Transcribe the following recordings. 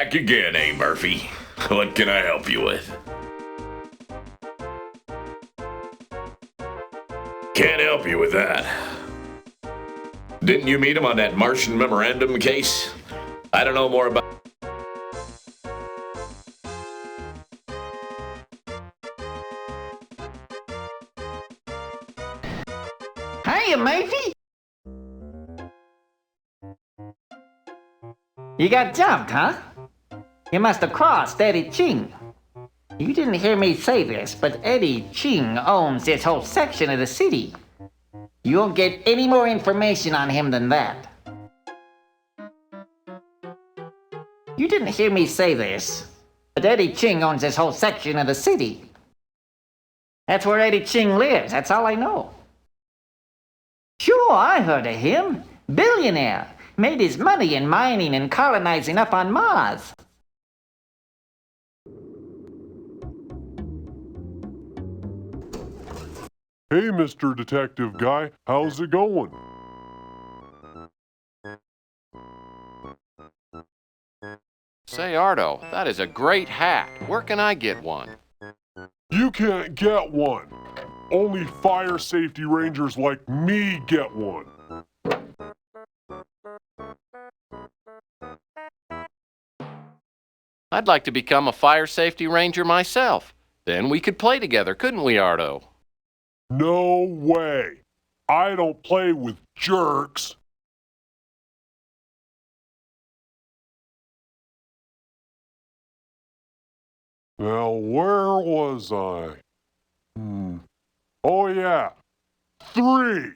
back again, eh, Murphy? What can I help you with? Can't help you with that. Didn't you meet him on that Martian memorandum case? I don't know more about... Hiya, Murphy! You got jumped, huh? You must have crossed Eddie Ching. You didn't hear me say this, but Eddie Ching owns this whole section of the city. You won't get any more information on him than that. You didn't hear me say this, but Eddie Ching owns this whole section of the city. That's where Eddie Ching lives, that's all I know. Sure, I heard of him. Billionaire. Made his money in mining and colonizing up on Mars. Hey, Mr. Detective Guy, how's it going? Say, Ardo, that is a great hat. Where can I get one? You can't get one. Only fire safety rangers like me get one. I'd like to become a fire safety ranger myself. Then we could play together, couldn't we, Ardo? No way. I don't play with jerks. Now, where was I? Oh, yeah. 3.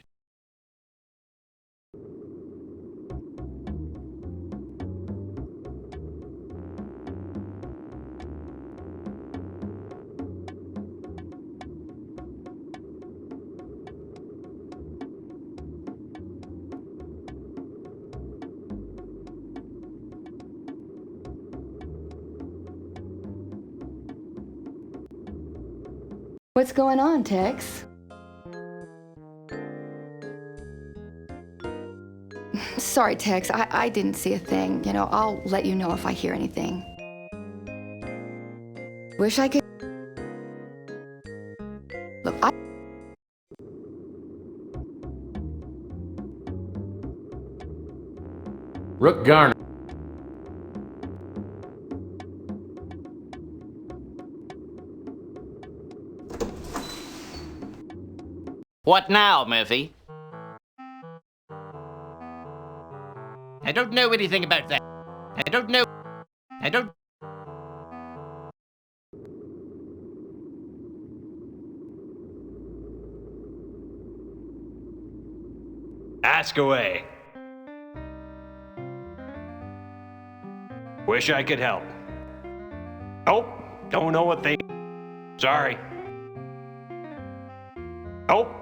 What's going on, Tex? Sorry, Tex, I didn't see a thing. You know, I'll let you know if I hear anything. Wish I could... Look, Rook Garner. What now, Murphy? I don't know anything about that. I don't... Ask away. Wish I could help. Nope, don't know what they... Sorry. Nope.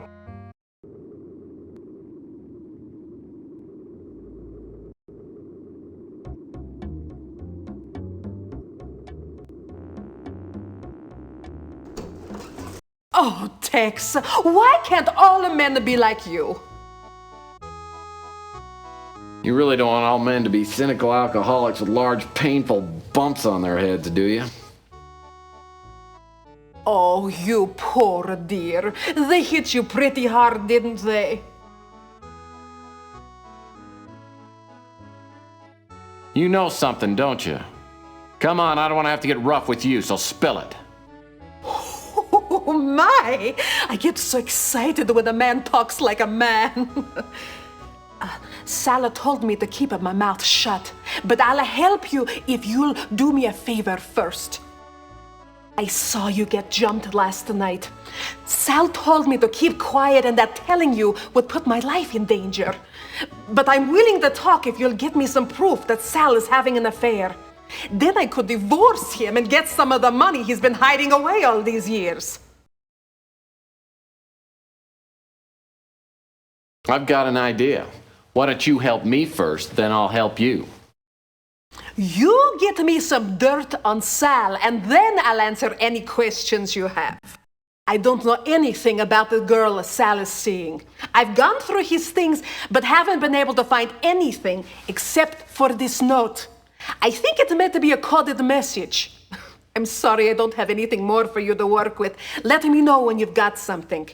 Oh, Tex, why can't all the men be like you? You really don't want all men to be cynical alcoholics with large, painful bumps on their heads, do you? Oh, you poor dear. They hit you pretty hard, didn't they? You know something, don't you? Come on, I don't want to have to get rough with you, so spill it. Oh, my! I get so excited when a man talks like a man. Sally told me to keep my mouth shut, but I'll help you if you'll do me a favor first. I saw you get jumped last night. Sal told me to keep quiet and that telling you would put my life in danger. But I'm willing to talk if you'll get me some proof that Sal is having an affair. Then I could divorce him and get some of the money he's been hiding away all these years. I've got an idea. Why don't you help me first, then I'll help you. You get me some dirt on Sal, and then I'll answer any questions you have. I don't know anything about the girl Sal is seeing. I've gone through his things, but haven't been able to find anything except for this note. I think it's meant to be a coded message. I'm sorry I don't have anything more for you to work with. Let me know when you've got something.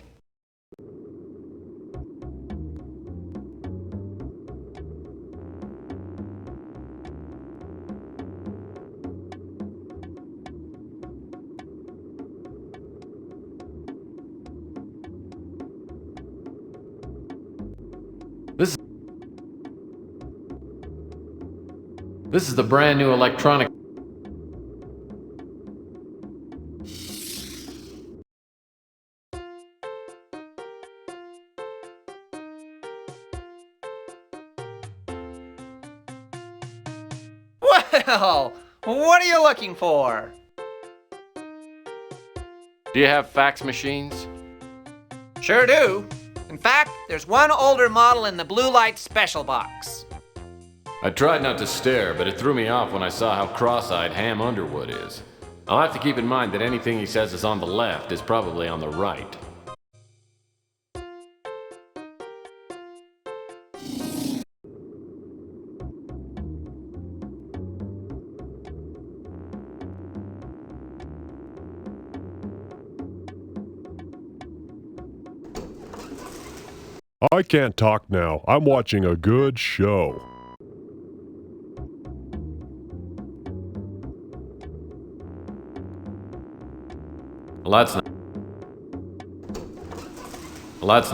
This is the brand new electronic. Well, what are you looking for? Do you have fax machines? Sure do. In fact, there's one older model in the blue light special box. I tried not to stare, but it threw me off when I saw how cross-eyed Ham Underwood is. I'll have to keep in mind that anything he says is on the left is probably on the right. I can't talk now. I'm watching a good show. Well, that's not. Well, that's.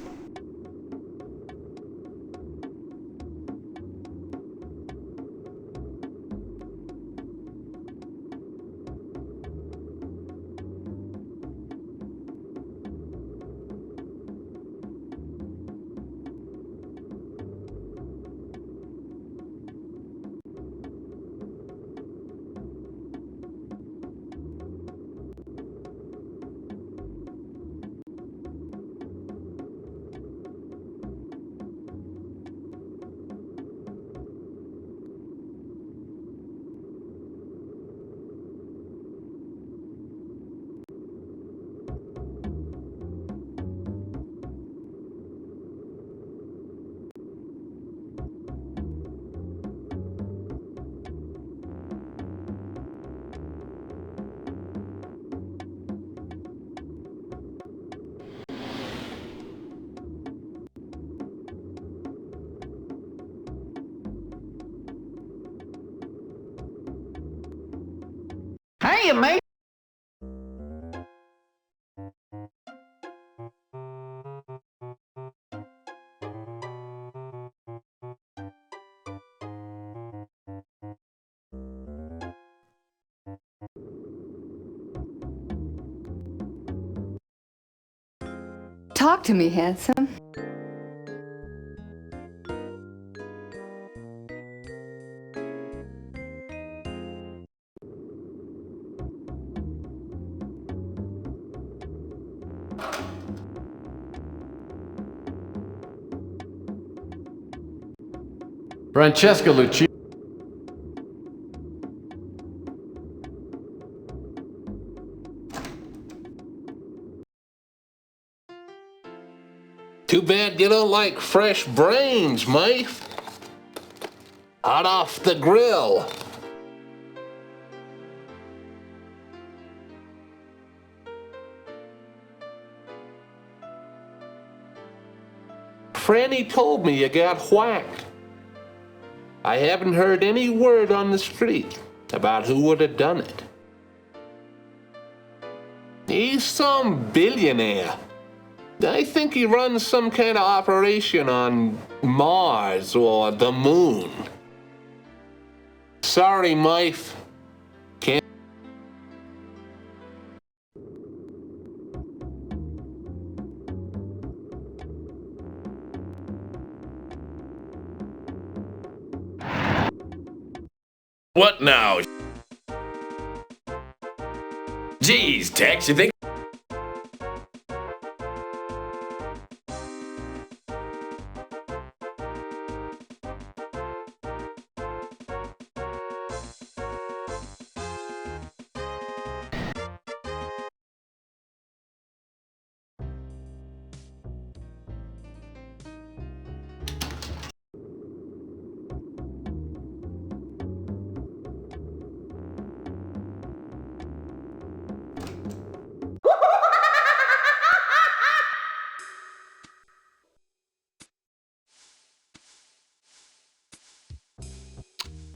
Hey, mate. Talk to me, handsome. Francesca Lucci. Too bad you don't like fresh brains, mate. Hot off the grill. Franny told me you got whacked. I haven't heard any word on the street about who would have done it. He's some billionaire. I think he runs some kind of operation on Mars or the moon. Sorry, Mike. Can't. What now? Geez, Tex, you think?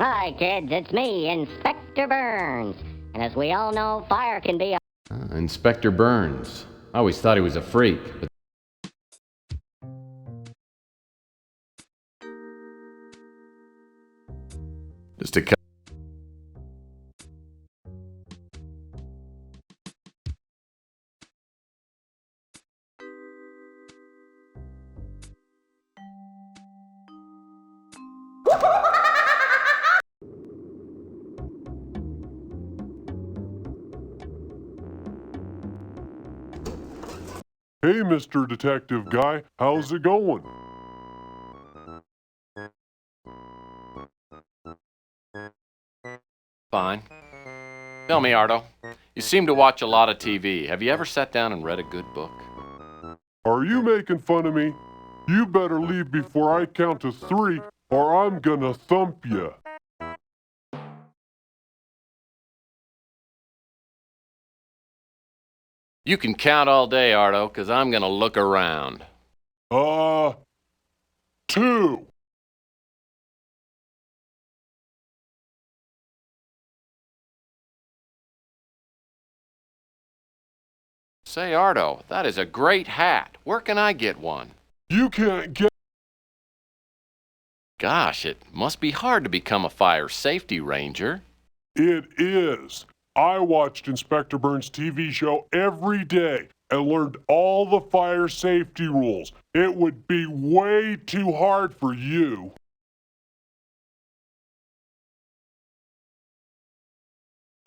Hi, kids, it's me, Inspector Burns. And as we all know, fire can be a... Inspector Burns. I always thought he was a freak, but just a Hey, Mr. Detective Guy, how's it going? fine. Tell me, Ardo, you seem to watch a lot of TV. Have you ever sat down and read a good book? Are you making fun of me? You better leave before I count to 3, or I'm gonna thump you. You can count all day, Ardo, because I'm going to look around. 2. Say, Ardo, that is a great hat. Where can I get one? You can't get... Gosh, it must be hard to become a fire safety ranger. It is. I watched Inspector Burns' TV show every day and learned all the fire safety rules. It would be way too hard for you.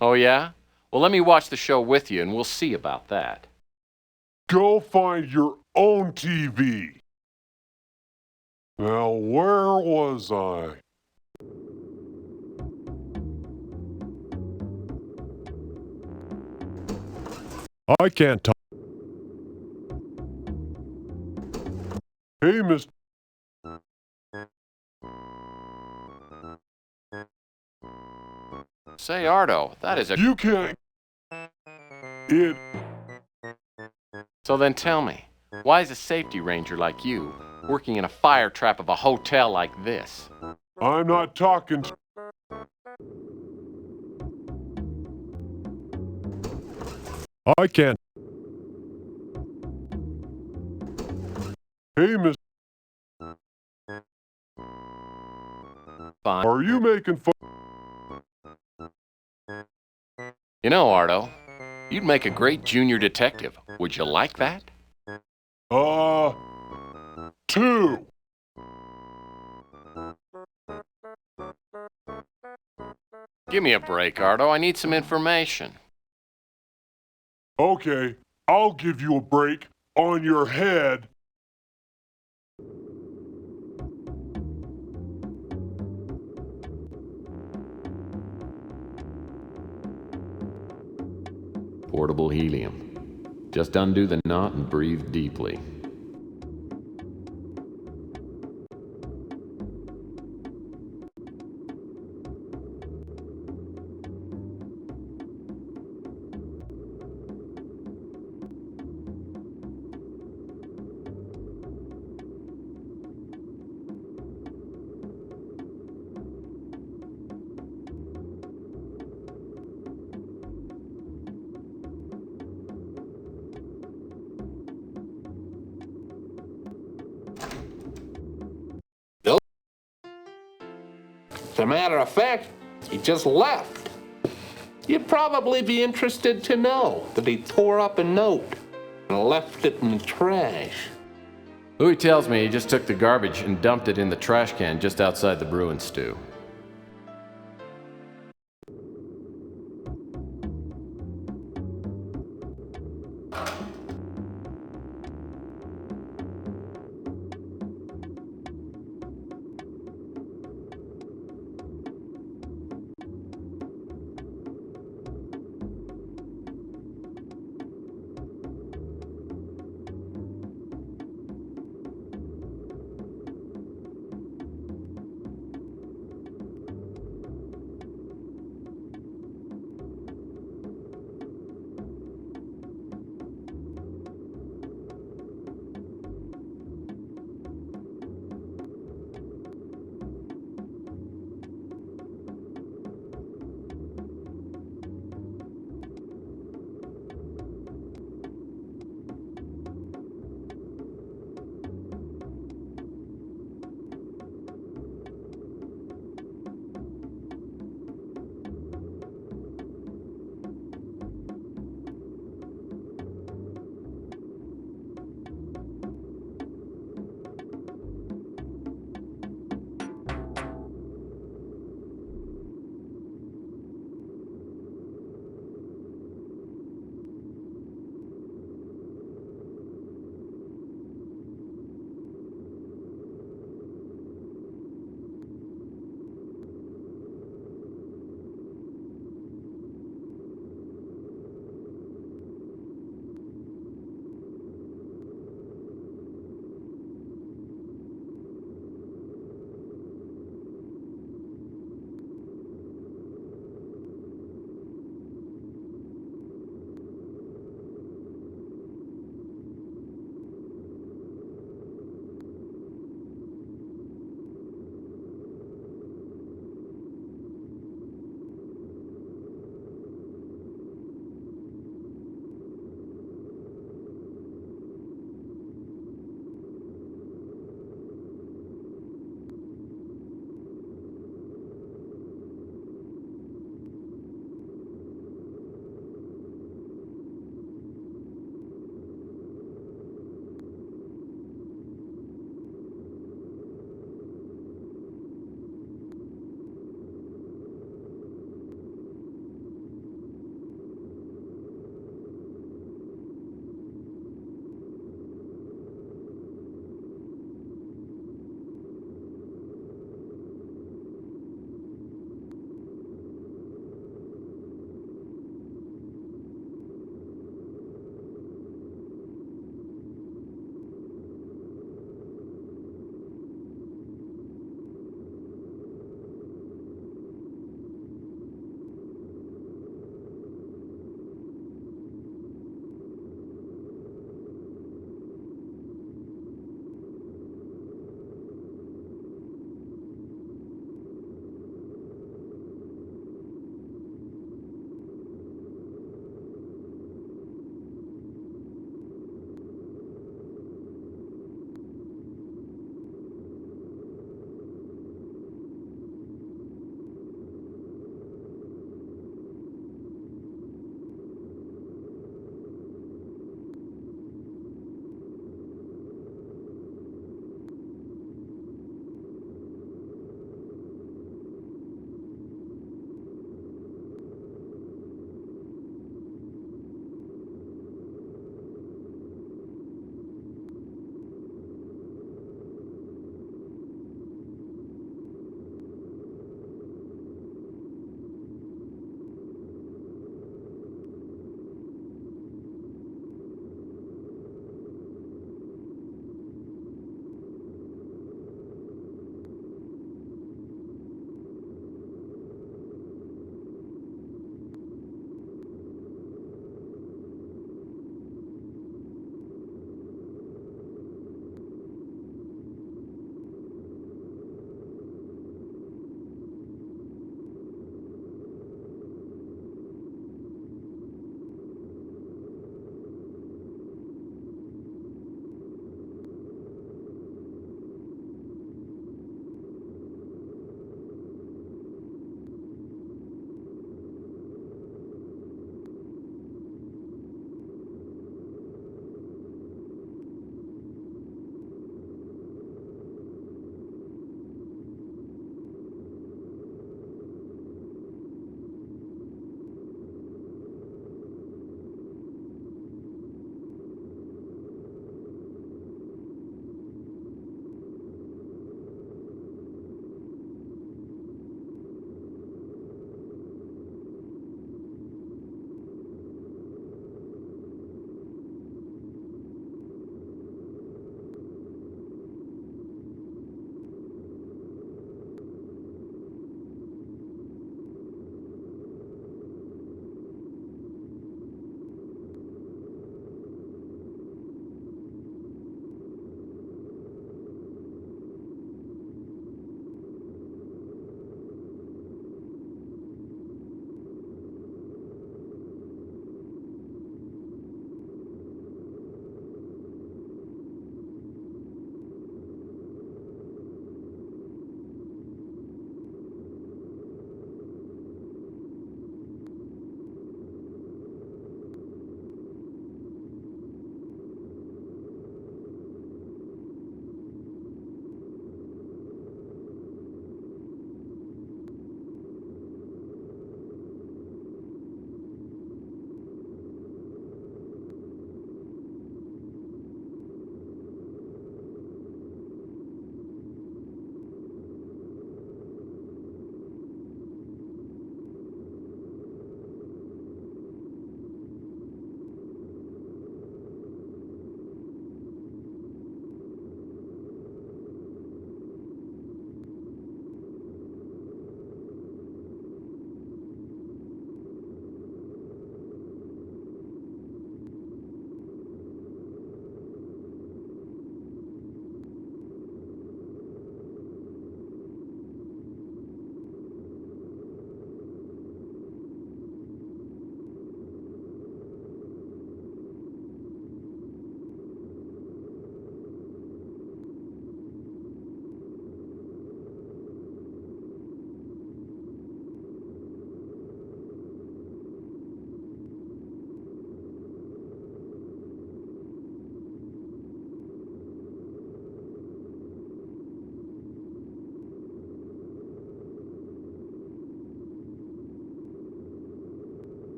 Oh, yeah? Well, let me watch the show with you, and we'll see about that. Go find your own TV. Now, where was I? I can't talk. Hey, Mr. Say, Ardo, that is a... You can't... It... So then tell me, why is a safety ranger like you working in a fire trap of a hotel like this? I'm not talking... I can't... Hey, Mr. Fine. Are you making fun? You know, Ardo, you'd make a great junior detective. Would you like that? 2. Give me a break, Ardo. I need some information. Okay, I'll give you a break on your head. Portable helium. Just undo the knot and breathe deeply. As a matter of fact, he just left. You'd probably be interested to know that he tore up a note and left it in the trash. Louis tells me he just took the garbage and dumped it in the trash can just outside the Bruin stew.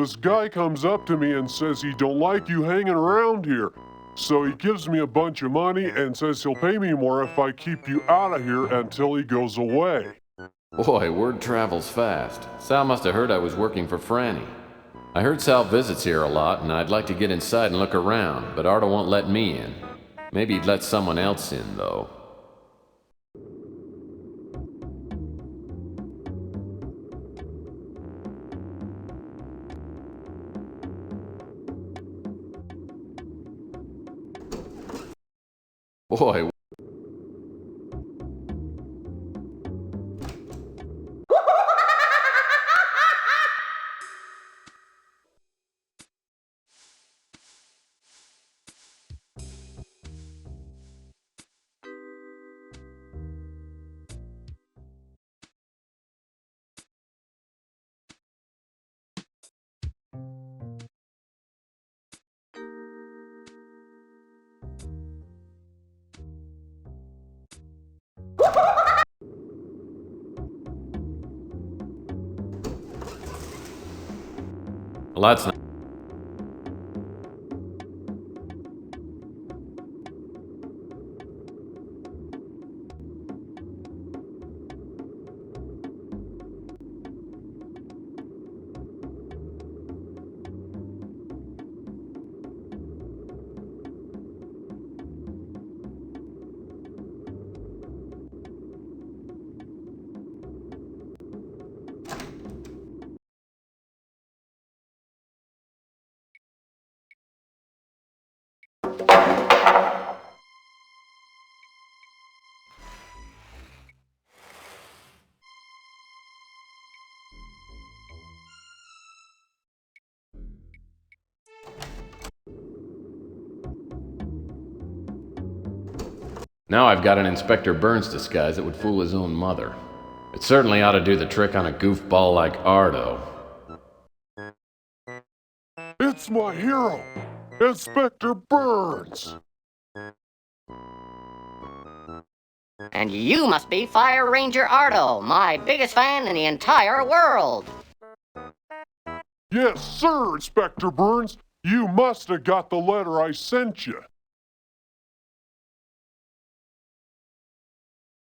this guy comes up to me and says he don't like you hanging around here. So he gives me a bunch of money and says he'll pay me more if I keep you out of here until he goes away. Boy, word travels fast. Sal must have heard I was working for Franny. I heard Sal visits here a lot, and I'd like to get inside and look around, but Ardo won't let me in. Maybe he'd let someone else in, though. Boy. Well, that's not. Now I've got an Inspector Burns disguise that would fool his own mother. It certainly ought to do the trick on a goofball like Ardo. It's my hero, Inspector Burns! And you must be Fire Ranger Ardo, my biggest fan in the entire world. Yes, sir, Inspector Burns. You must have got the letter I sent you.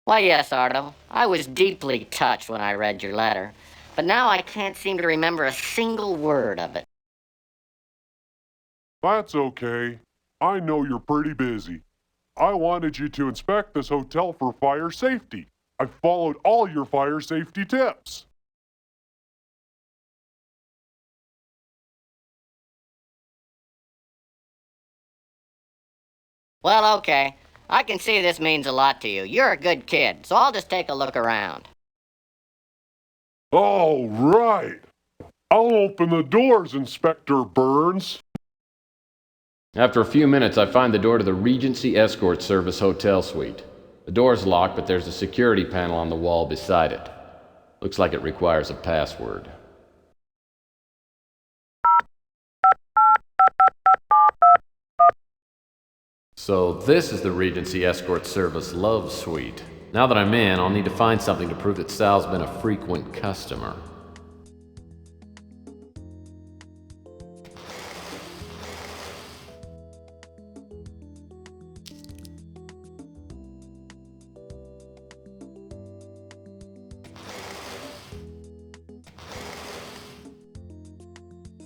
Why, yes, Ardo. I was deeply touched when I read your letter, but now I can't seem to remember a single word of it. That's okay. I know you're pretty busy. I wanted you to inspect this hotel for fire safety. I followed all your fire safety tips. Well, okay. I can see this means a lot to you. You're a good kid, so I'll just take a look around. All right. I'll open the doors, Inspector Burns. After a few minutes, I find the door to the Regency Escort Service Hotel Suite. The door's locked, but there's a security panel on the wall beside it. Looks like it requires a password. So this is the Regency Escort Service Love Suite. Now that I'm in, I'll need to find something to prove that Sal's been a frequent customer.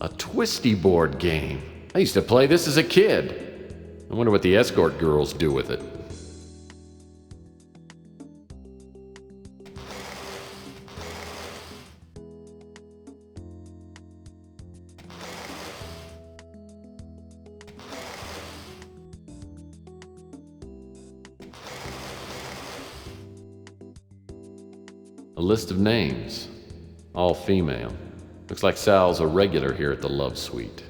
A twisty board game. I used to play this as a kid. I wonder what the escort girls do with it. A list of names, all female. Looks like Sal's a regular here at the Love Suite.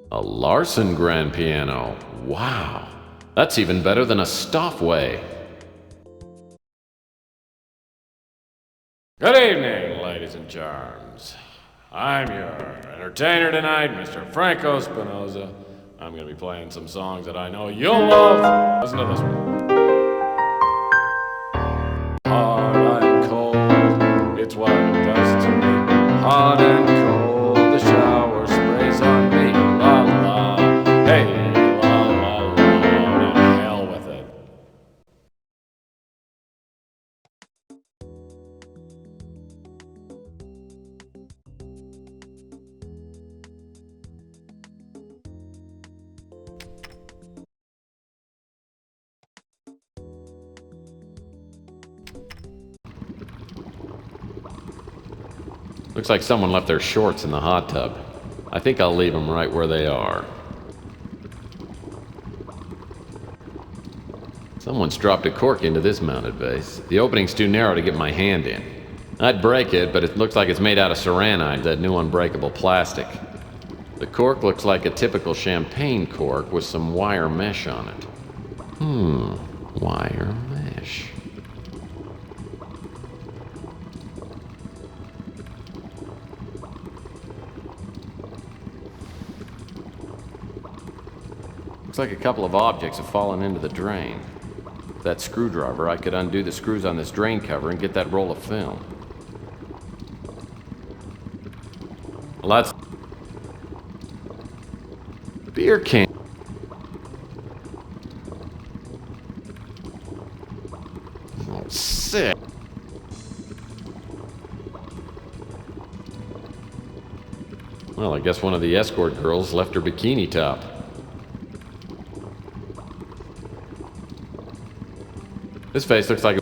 A Larson grand piano. Wow. That's even better than a Stoffway. Good evening, ladies and charms. I'm your entertainer tonight, Mr. Franco Spinoza. I'm gonna be playing some songs that I know you'll love. Listen to this one. Looks like someone left their shorts in the hot tub. I think I'll leave them right where they are. Someone's dropped a cork into this mounted vase. The opening's too narrow to get my hand in. I'd break it, but it looks like it's made out of saranite, that new unbreakable plastic. The cork looks like a typical champagne cork with some wire mesh on it. Wire mesh. Looks like a couple of objects have fallen into the drain. With that screwdriver, I could undo the screws on this drain cover and get that roll of film. Well, that's... beer can. Oh, sick. Well, I guess one of the escort girls left her bikini top. This face looks like a...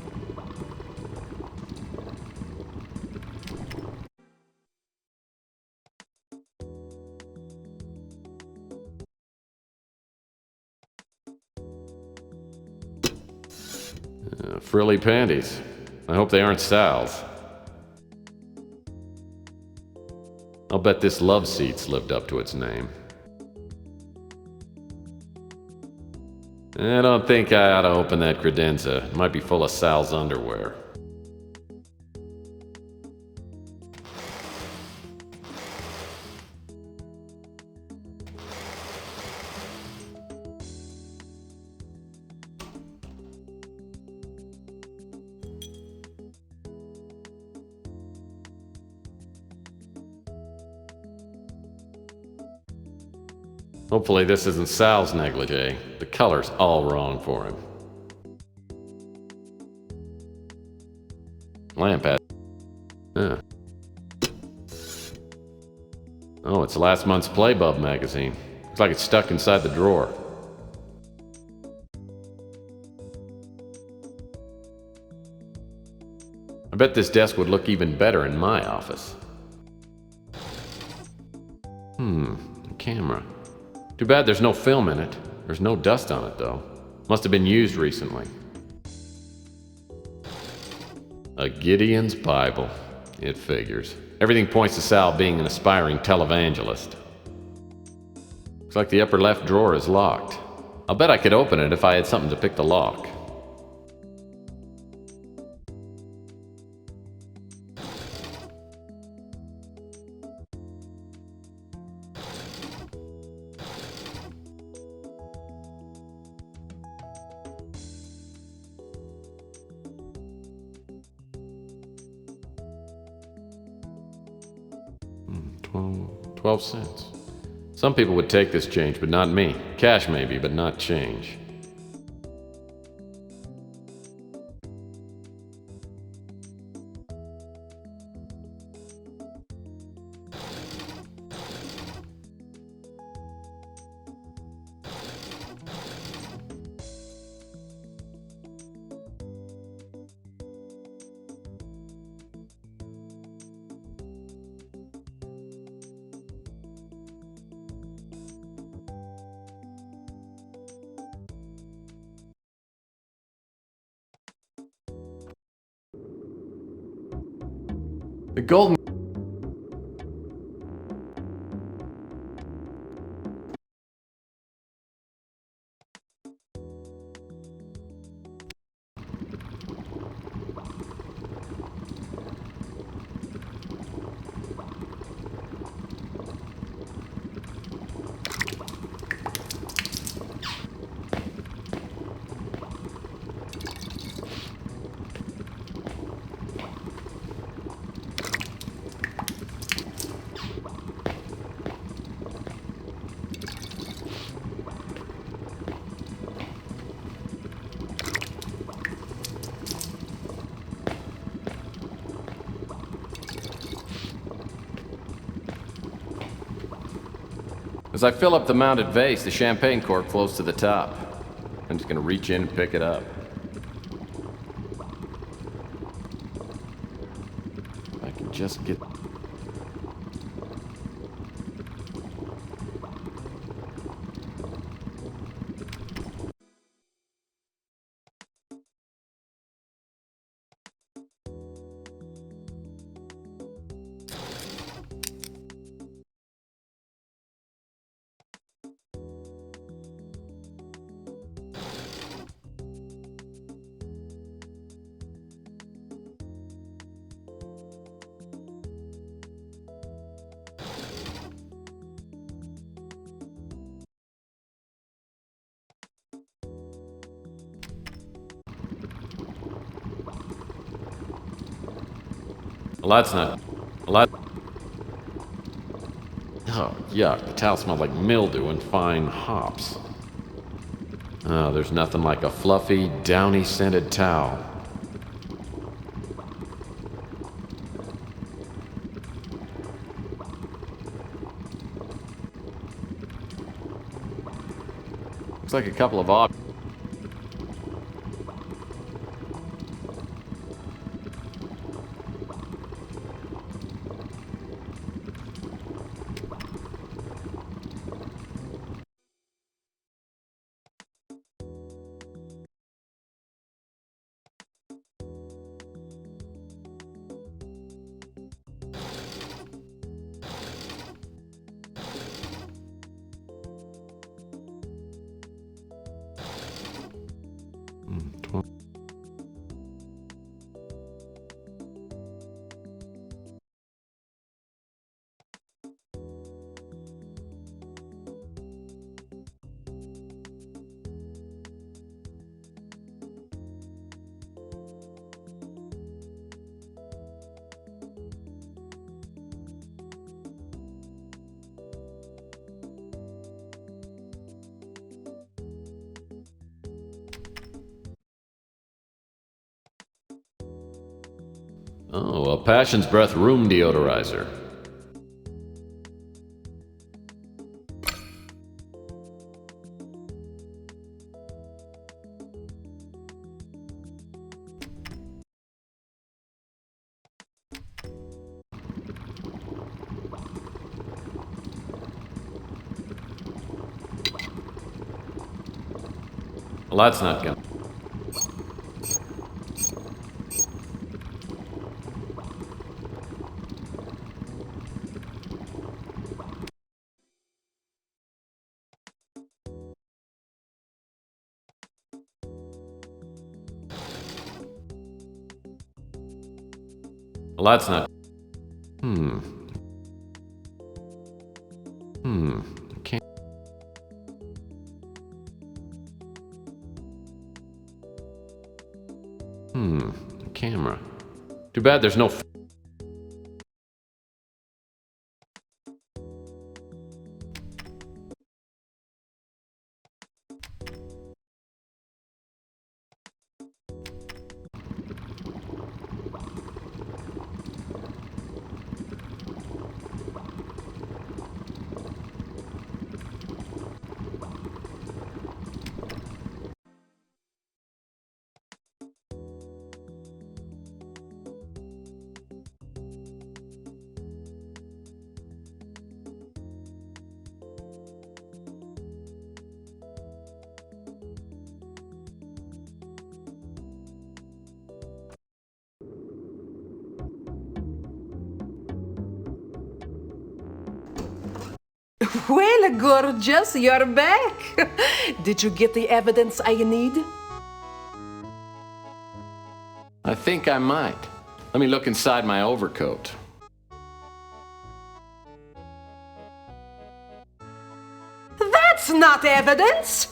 frilly panties. I hope they aren't Sal's. I'll bet this love seat's lived up to its name. I don't think I ought to open that credenza. It might be full of Sal's underwear. Hopefully this isn't Sal's negligee. The color's all wrong for him. Lamp hat. Huh. Oh, it's last month's Playbub magazine. Looks like it's stuck inside the drawer. I bet this desk would look even better in my office. A camera. Too bad there's no film in it. There's no dust on it, though. Must have been used recently. A Gideon's Bible. It figures. Everything points to Sal being an aspiring televangelist. Looks like the upper left drawer is locked. I'll bet I could open it if I had something to pick the lock. $12. Some people would take this change, but not me. Cash maybe, but not change. The golden... As I fill up the mounted vase, the champagne cork flows to the top. I'm just gonna reach in and pick it up. If I can just get... Well, that's not... Well, that... Oh, yuck. The towel smells like mildew and fine hops. Oh, there's nothing like a fluffy, downy-scented towel. Looks like a couple of odd... Oh, a Passion's Breath room deodorizer. Well, that's not gonna... Well, that's not... Can't... Camera. Too bad there's no... Well, gorgeous, you're back. Did you get the evidence I need? I think I might. Let me look inside my overcoat. That's not evidence.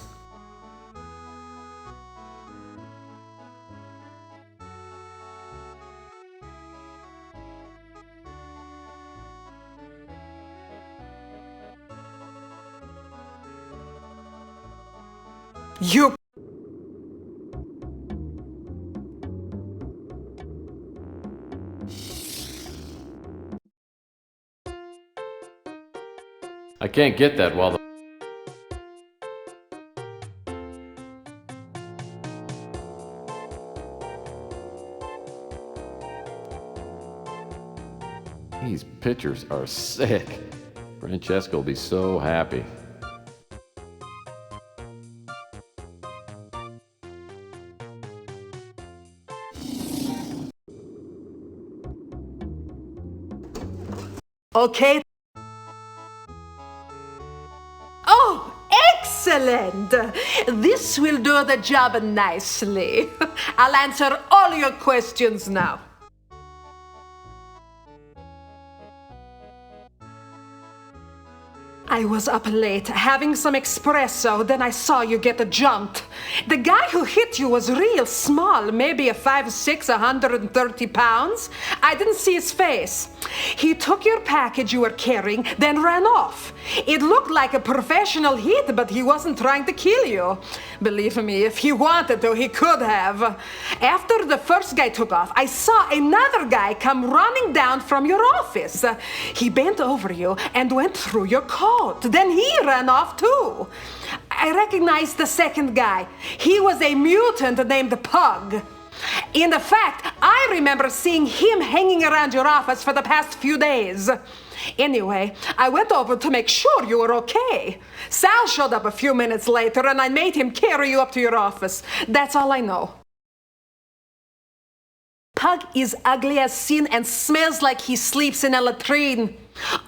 You... I can't get that while the... These pictures are sick. Francesca will be so happy. Okay. Oh, excellent! This will do the job nicely. I'll answer all your questions now. I was up late having some espresso, then I saw you get jumped. The guy who hit you was real small, maybe a 5'6", 130 pounds. I didn't see his face. He took your package you were carrying, then ran off. It looked like a professional hit, but he wasn't trying to kill you. Believe me, if he wanted to, he could have. After the first guy took off, I saw another guy come running down from your office. He bent over you and went through your coat. Then he ran off too. I recognized the second guy. He was a mutant named Pug. In fact, I remember seeing him hanging around your office for the past few days. Anyway, I went over to make sure you were okay. Sal showed up a few minutes later and I made him carry you up to your office. That's all I know. Pug is ugly as sin and smells like he sleeps in a latrine.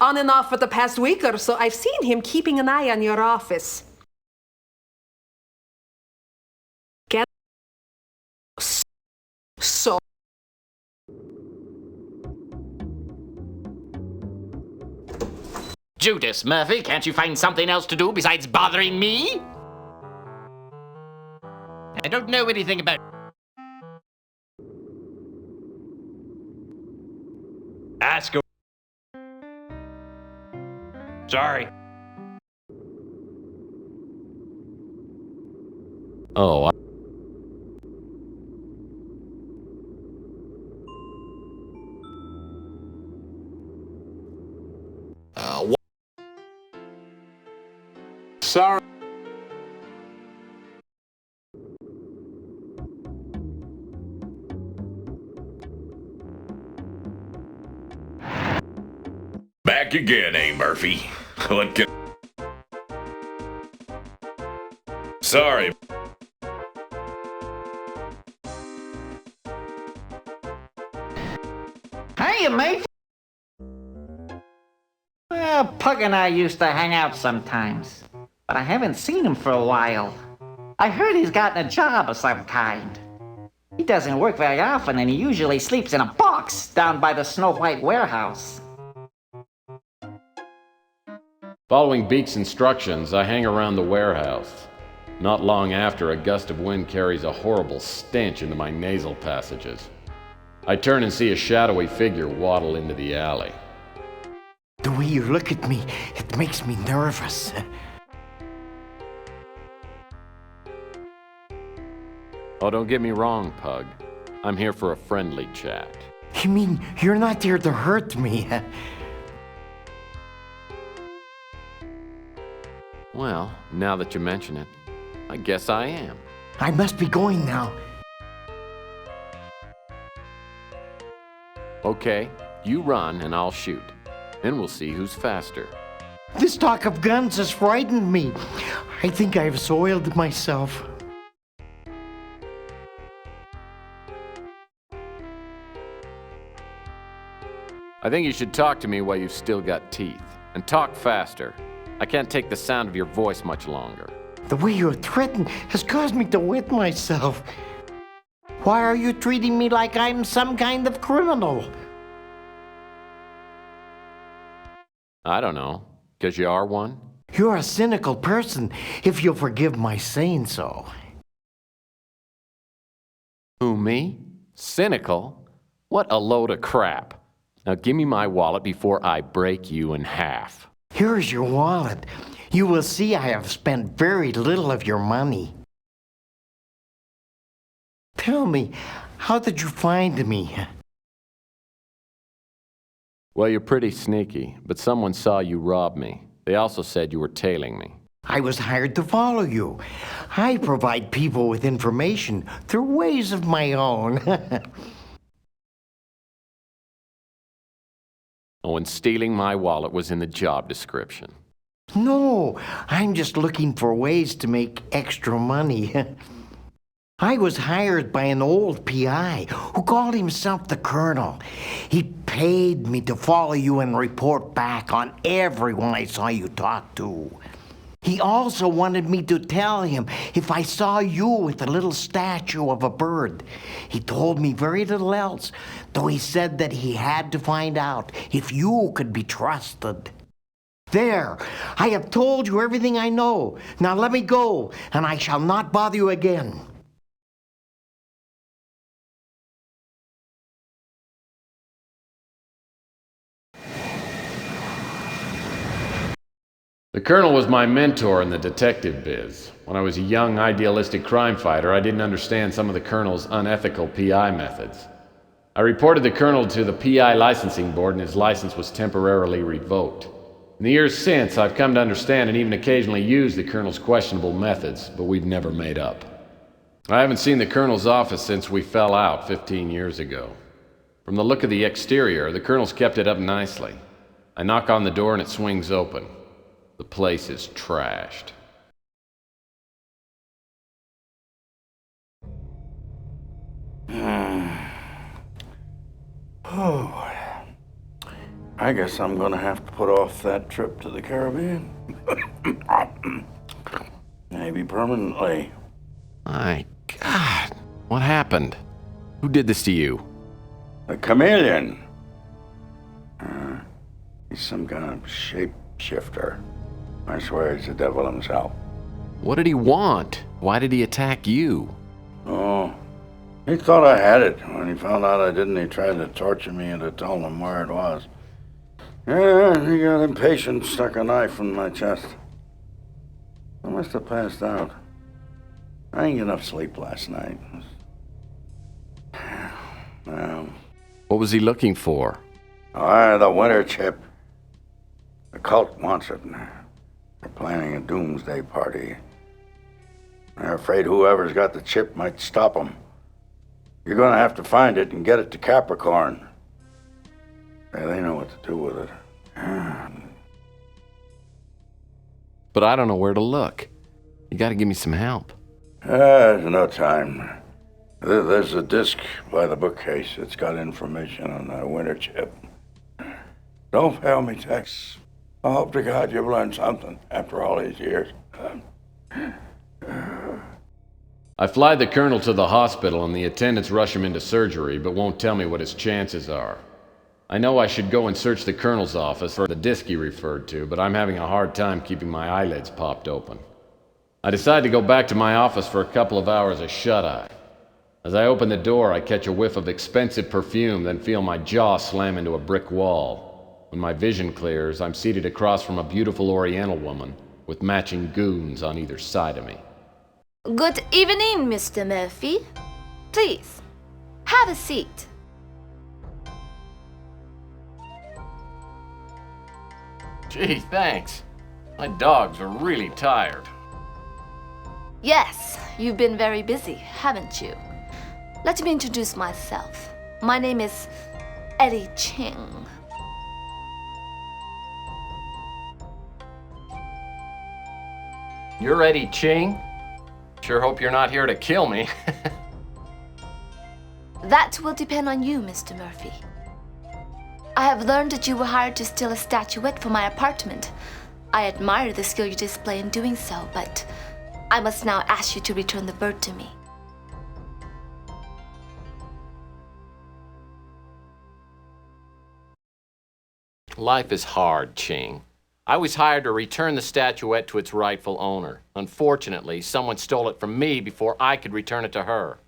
On and off for the past week or so, I've seen him keeping an eye on your office. Get so. Judas Murphy, can't you find something else to do besides bothering me? I don't know anything about... Ask him. Sorry. Oh, Sorry. Back again, eh, Murphy? What can... Sorry. Hiya, mate. Well, Pug and I used to hang out sometimes, but I haven't seen him for a while. I heard he's gotten a job of some kind. He doesn't work very often, and he usually sleeps in a box down by the Snow White warehouse. following Beak's instructions, I hang around the warehouse. Not long after, a gust of wind carries a horrible stench into my nasal passages. I turn and see a shadowy figure waddle into the alley. The way you look at me, it makes me nervous. Oh, don't get me wrong, Pug. I'm here for a friendly chat. You mean you're not there to hurt me? Well, now that you mention it, I guess I am. I must be going now. Okay, you run and I'll shoot. Then we'll see who's faster. This talk of guns has frightened me. I think I've soiled myself. I think you should talk to me while you've still got teeth. And talk faster. I can't take the sound of your voice much longer. The way you threaten has caused me to wet myself. Why are you treating me like I'm some kind of criminal? I don't know. 'Cause you are one? You're a cynical person, if you'll forgive my saying so. Who, me? Cynical? What a load of crap. Now give me my wallet before I break you in half. Here's your wallet. You will see I have spent very little of your money. Tell me, how did you find me? Well, you're pretty sneaky, but someone saw you rob me. They also said you were tailing me. I was hired to follow you. I provide people with information through ways of my own. Oh, and stealing my wallet was in the job description. No, I'm just looking for ways to make extra money. I was hired by an old PI who called himself the Colonel. He paid me to follow you and report back on everyone I saw you talk to. He also wanted me to tell him if I saw you with a little statue of a bird. He told me very little else, though he said that he had to find out if you could be trusted. There, I have told you everything I know. Now let me go, and I shall not bother you again. The Colonel was my mentor in the detective biz. When I was a young, idealistic crime fighter, I didn't understand some of the Colonel's unethical PI methods. I reported the Colonel to the PI licensing board and his license was temporarily revoked. In the years since, I've come to understand and even occasionally used the Colonel's questionable methods, but we've never made up. I haven't seen the Colonel's office since we fell out 15 years ago. From the look of the exterior, the Colonel's kept it up nicely. I knock on the door and it swings open. The place is trashed. Oh, I guess I'm gonna have to put off that trip to the Caribbean. Maybe permanently. My God, what happened? Who did this to you? The chameleon. He's some kind of shapeshifter. I swear he's the devil himself. What did he want? Why did he attack you? Oh, he thought I had it. When he found out I didn't, he tried to torture me into telling him where it was. Yeah, he got impatient, stuck a knife in my chest. I must have passed out. I didn't get enough sleep last night. Well, What was he looking for? the winter chip. The cult wants it. They're planning a doomsday party. They're afraid whoever's got the chip might stop them. You're gonna have to find it and get it to Capricorn. They know what to do with it. But I don't know where to look. You gotta give me some help. There's no time. There's a disc by the bookcase. It's got information on the winter chip. Don't fail me, Tex. I hope to God you've learned something after all these years. I fly the Colonel to the hospital and the attendants rush him into surgery, but won't tell me what his chances are. I know I should go and search the Colonel's office for the disc he referred to, but I'm having a hard time keeping my eyelids popped open. I decide to go back to my office for a couple of hours of shut-eye. As I open the door, I catch a whiff of expensive perfume, then feel my jaw slam into a brick wall. When my vision clears, I'm seated across from a beautiful Oriental woman with matching goons on either side of me. Good evening, Mr. Murphy. Please, have a seat. Gee, thanks. My dogs are really tired. Yes, you've been very busy, haven't you? Let me introduce myself. My name is Eddie Ching. You're Eddie Ching? Sure hope you're not here to kill me. That will depend on you, Mr. Murphy. I have learned that you were hired to steal a statuette from my apartment. I admire the skill you display in doing so, but I must now ask you to return the bird to me. Life is hard, Ching. I was hired to return the statuette to its rightful owner. Unfortunately, someone stole it from me before I could return it to her.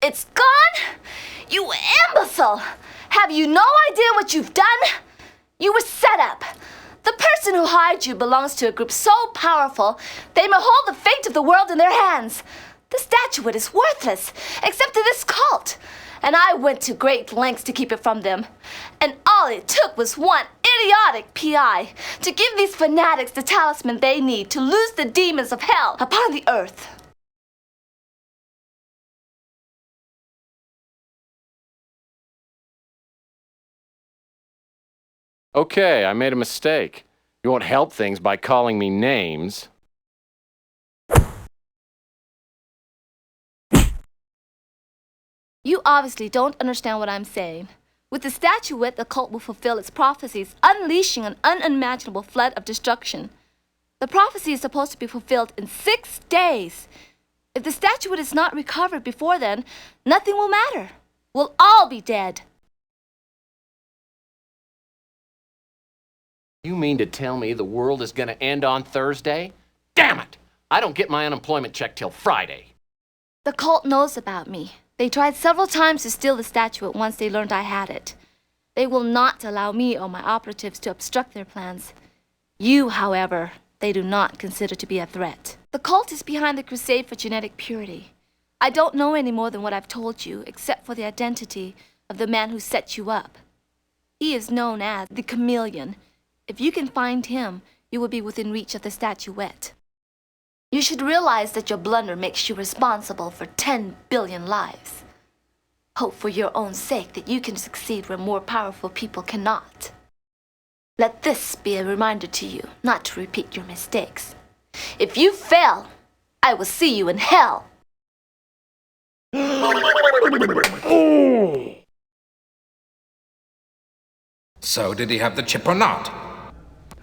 It's gone? You imbecile! Have you no idea what you've done? You were set up. The person who hired you belongs to a group so powerful, they may hold the fate of the world in their hands. The statuette is worthless, except to this cult. And I went to great lengths to keep it from them. And all it took was one idiotic PI to give these fanatics the talisman they need to loose the demons of hell upon the earth. Okay, I made a mistake. You won't help things by calling me names. You obviously don't understand what I'm saying. With the statuette, the cult will fulfill its prophecies, unleashing an unimaginable flood of destruction. The prophecy is supposed to be fulfilled in 6 days. If the statuette is not recovered before then, nothing will matter. We'll all be dead. You mean to tell me the world is gonna end on Thursday? Damn it! I don't get my unemployment check till Friday. The cult knows about me. They tried several times to steal the statuette once they learned I had it. They will not allow me or my operatives to obstruct their plans. You, however, they do not consider to be a threat. The cult is behind the crusade for genetic purity. I don't know any more than what I've told you, except for the identity of the man who set you up. He is known as the Chameleon. If you can find him, you will be within reach of the statuette. You should realize that your blunder makes you responsible for 10 billion lives. Hope for your own sake that you can succeed where more powerful people cannot. Let this be a reminder to you not to repeat your mistakes. If you fail, I will see you in hell. So, did he have the chip or not?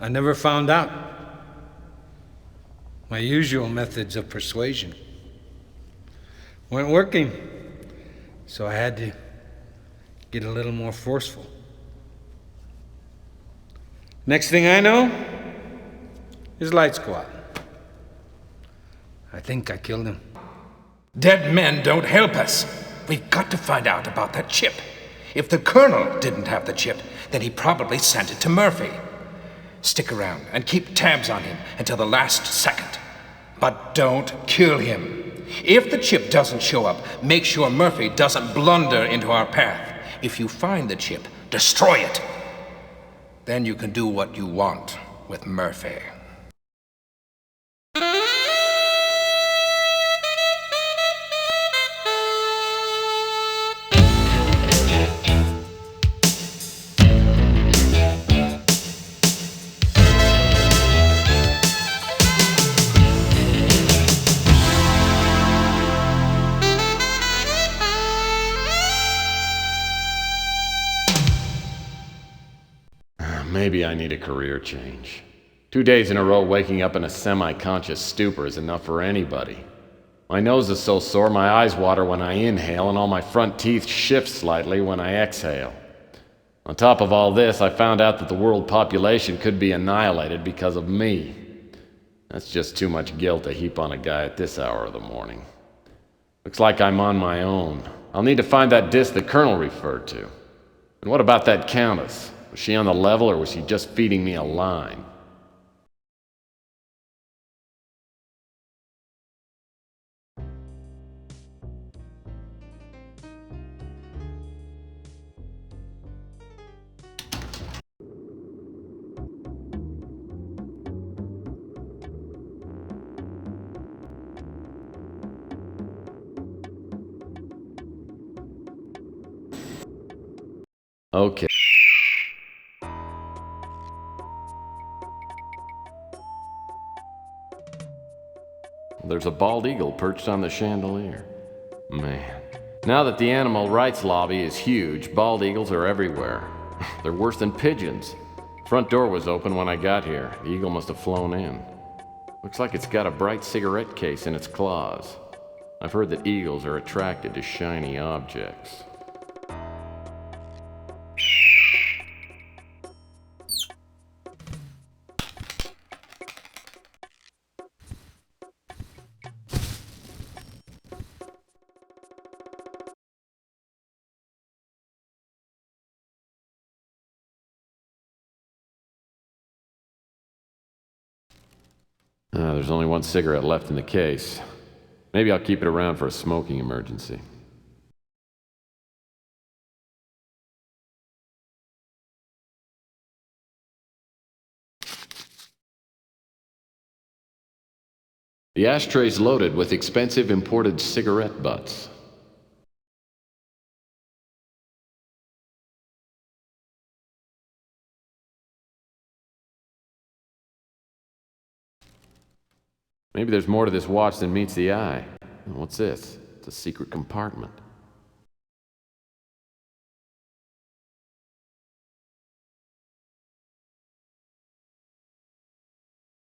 I never found out. My usual methods of persuasion weren't working, so I had to get a little more forceful. Next thing I know, his lights go out. I think I killed him. Dead men don't help us. We've got to find out about that chip. If the Colonel didn't have the chip, then he probably sent it to Murphy. Stick around and keep tabs on him until the last second. But don't kill him. If the chip doesn't show up, make sure Murphy doesn't blunder into our path. If you find the chip, destroy it. Then you can do what you want with Murphy. Maybe I need a career change. 2 days in a row waking up in a semi-conscious stupor is enough for anybody. My nose is so sore my eyes water when I inhale and all my front teeth shift slightly when I exhale. On top of all this, I found out that the world population could be annihilated because of me. That's just too much guilt to heap on a guy at this hour of the morning. Looks like I'm on my own. I'll need to find that disc the Colonel referred to. And what about that Countess? Was she on the level, or was she just feeding me a line? Okay. There's a bald eagle perched on the chandelier. Man. Now that the animal rights lobby is huge, bald eagles are everywhere. They're worse than pigeons. Front door was open when I got here. The eagle must have flown in. Looks like it's got a bright cigarette case in its claws. I've heard that eagles are attracted to shiny objects. There's only one cigarette left in the case. Maybe I'll keep it around for a smoking emergency. The ashtray's loaded with expensive imported cigarette butts. Maybe there's more to this watch than meets the eye. What's this? It's a secret compartment.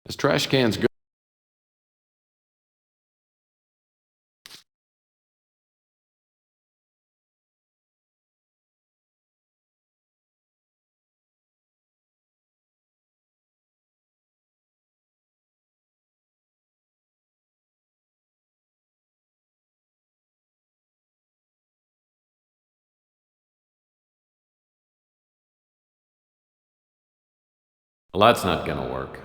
As trash cans go Well, that's not gonna work.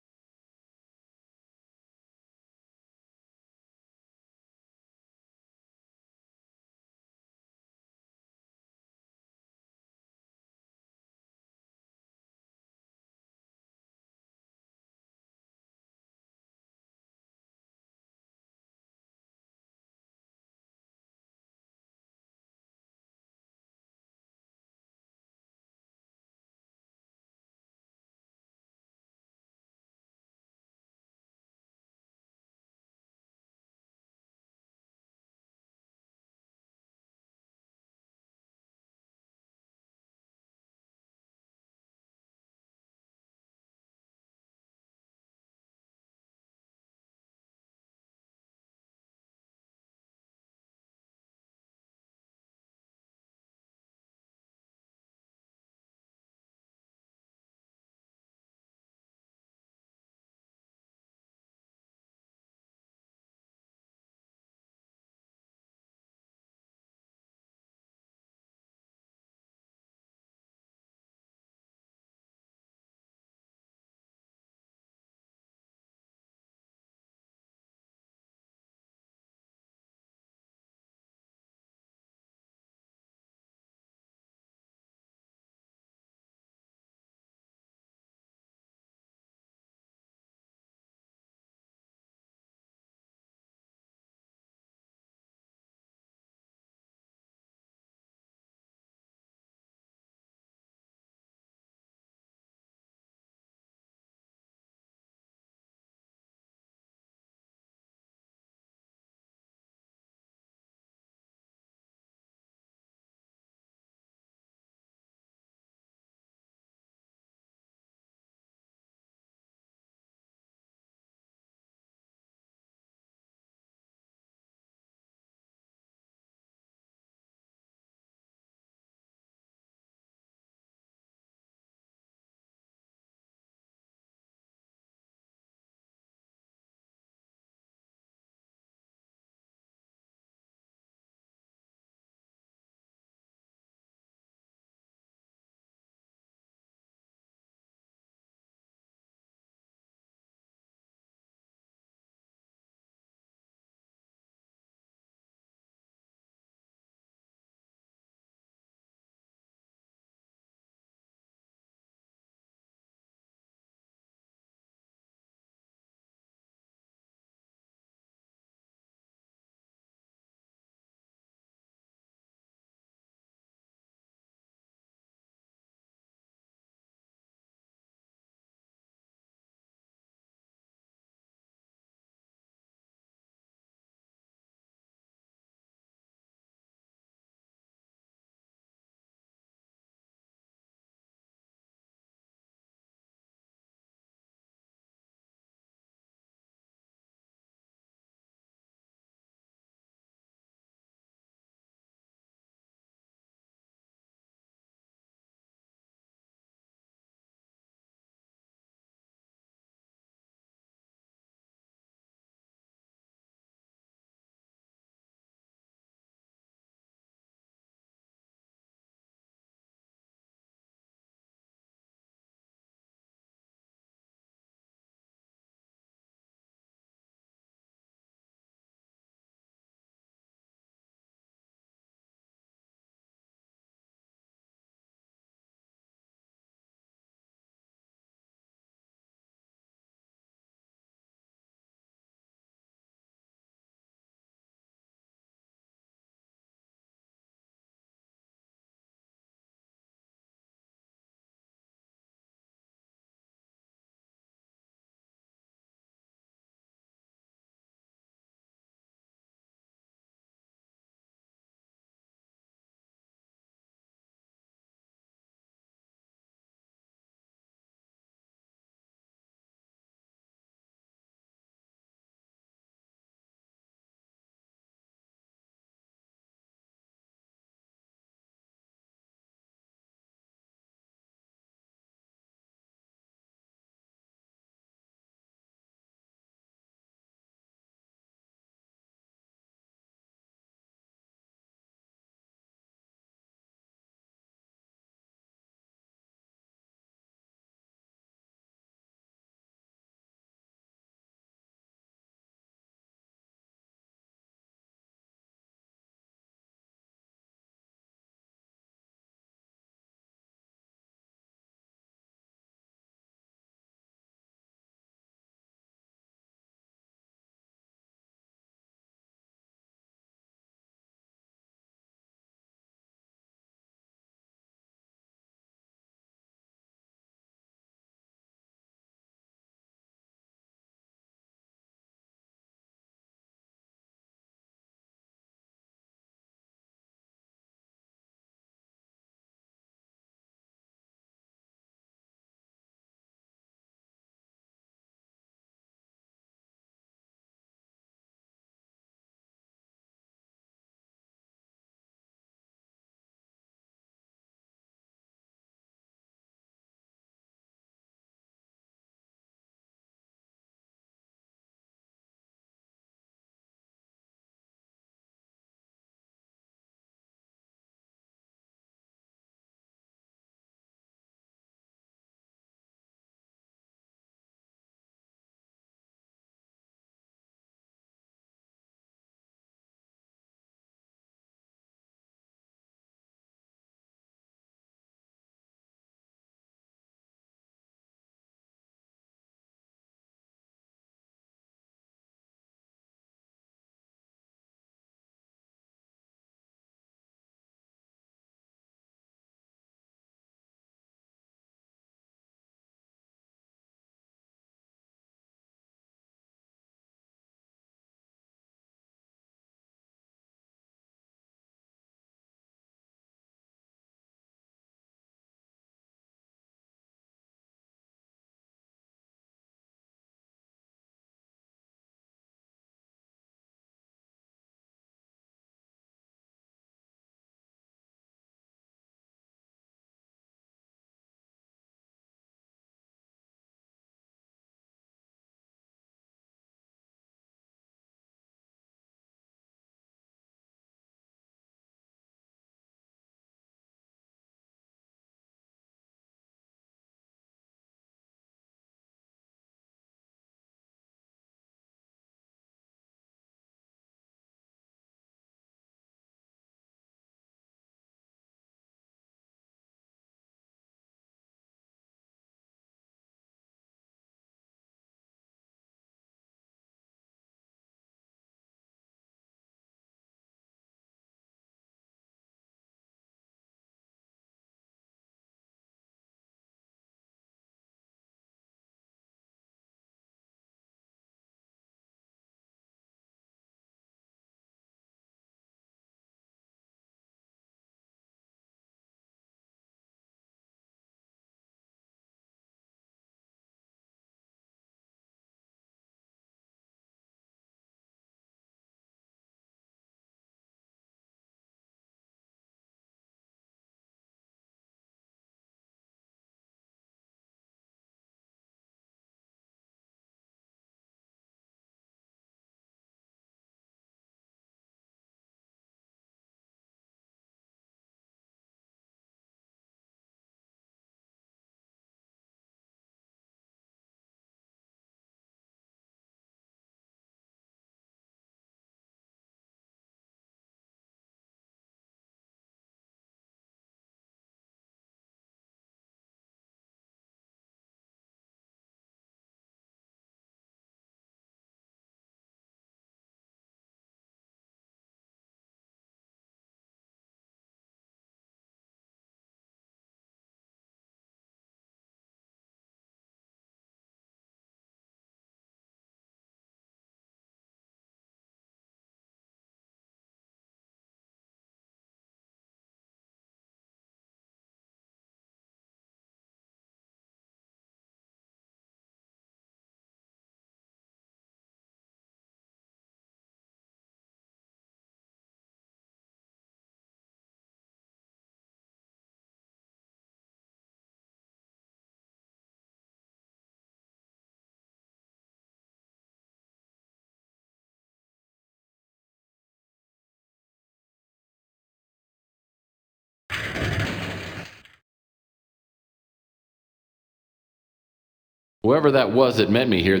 Whoever that was that met me here.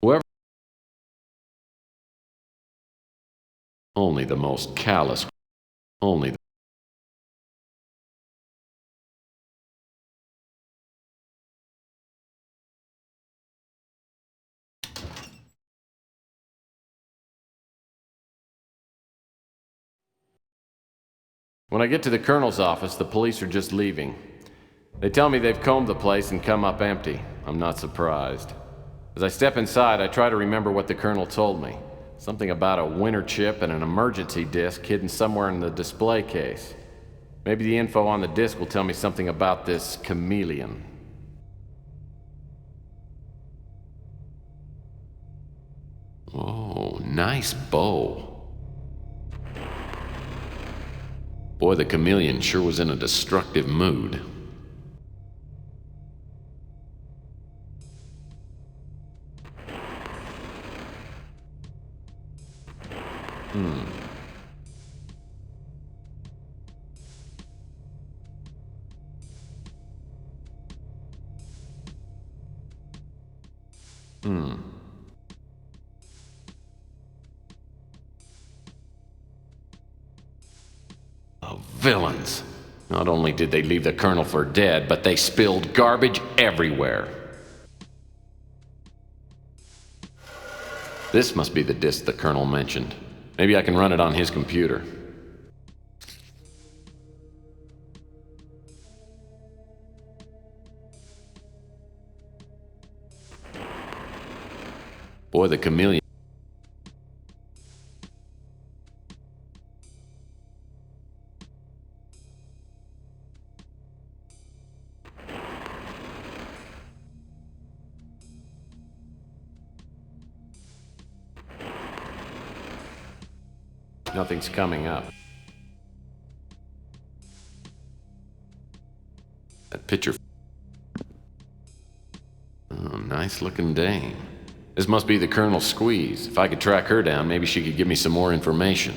Whoever. Only the most callous. Only the. When I get to the colonel's office, the police are just leaving. They tell me they've combed the place and come up empty. I'm not surprised. As I step inside, I try to remember what the colonel told me. Something about a winter chip and an emergency disc hidden somewhere in the display case. Maybe the info on the disc will tell me something about this chameleon. Oh, nice bow. Boy, the chameleon sure was in a destructive mood. Hmm. Oh, villains. Not only did they leave the colonel for dead, but they spilled garbage everywhere. This must be the disc the colonel mentioned. Maybe I can run it on his computer. Boy, the chameleon. Nothing's coming up. That picture. Oh, nice looking dame. This must be the Colonel's squeeze. If I could track her down, maybe she could give me some more information.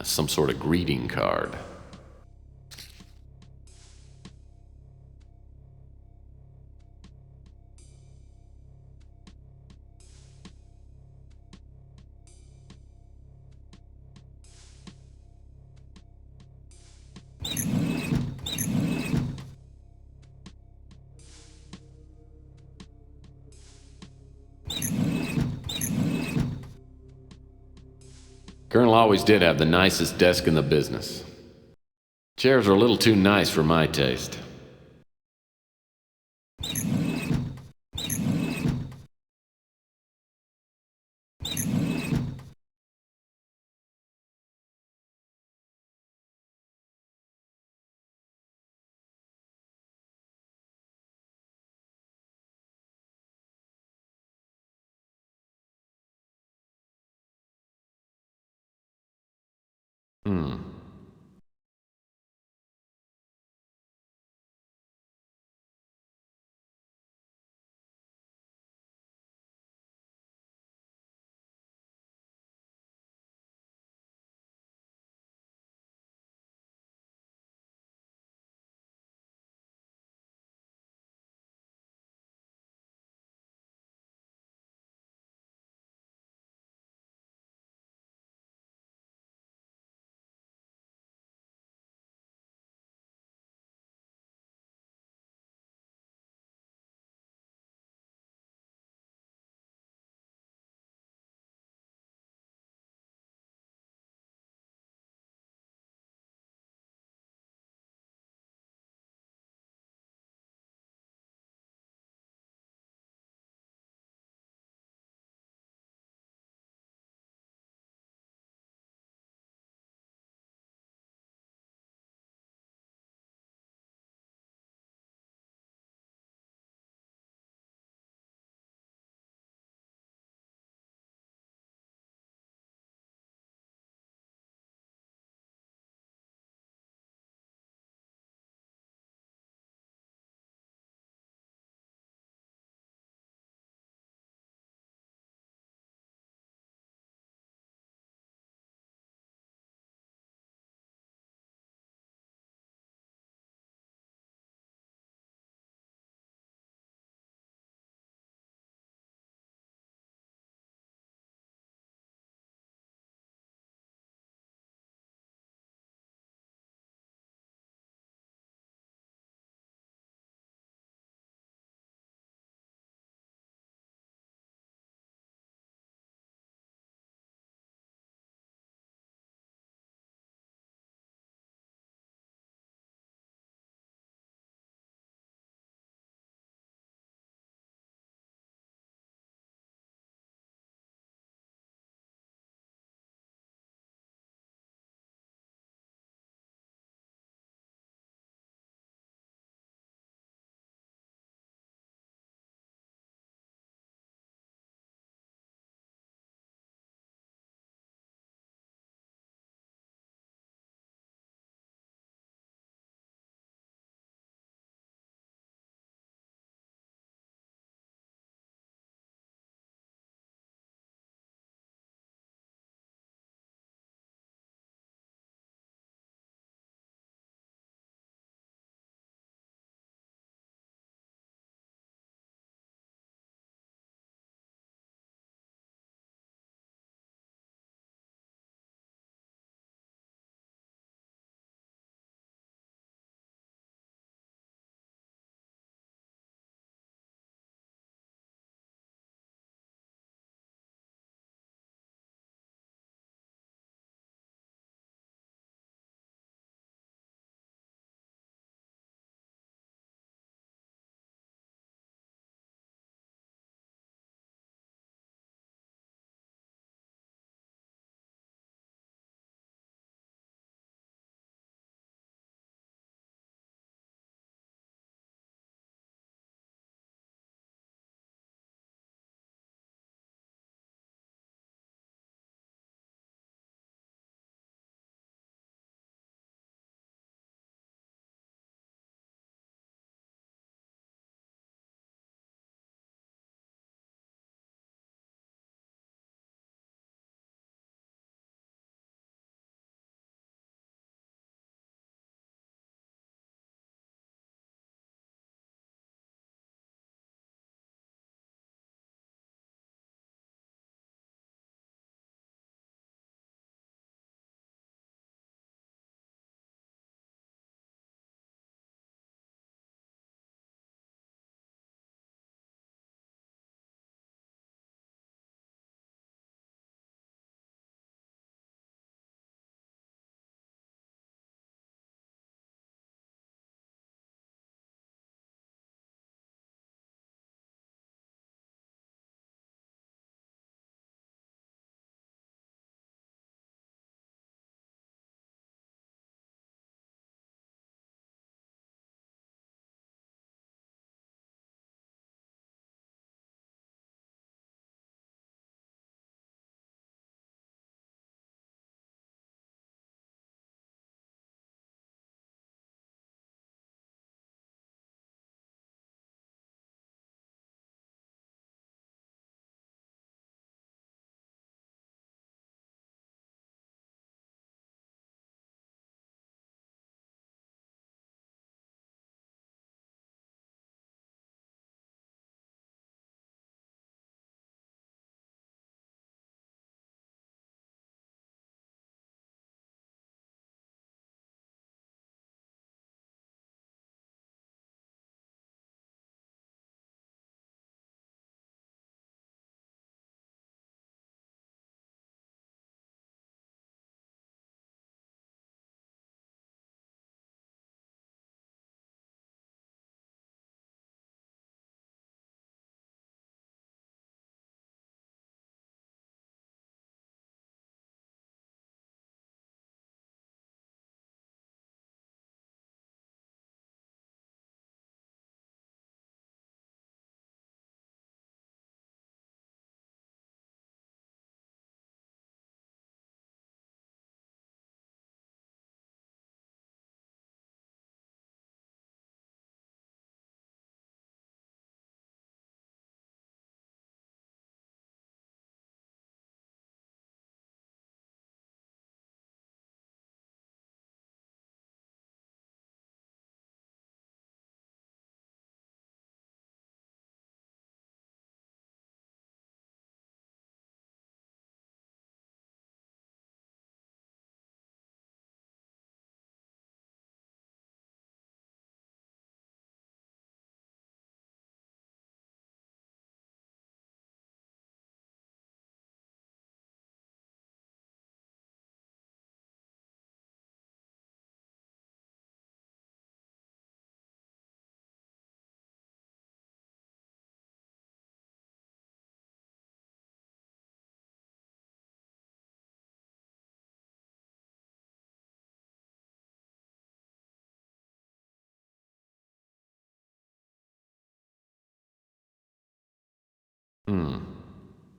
Some sort of greeting card. Colonel always did have the nicest desk in the business. Chairs are a little too nice for my taste.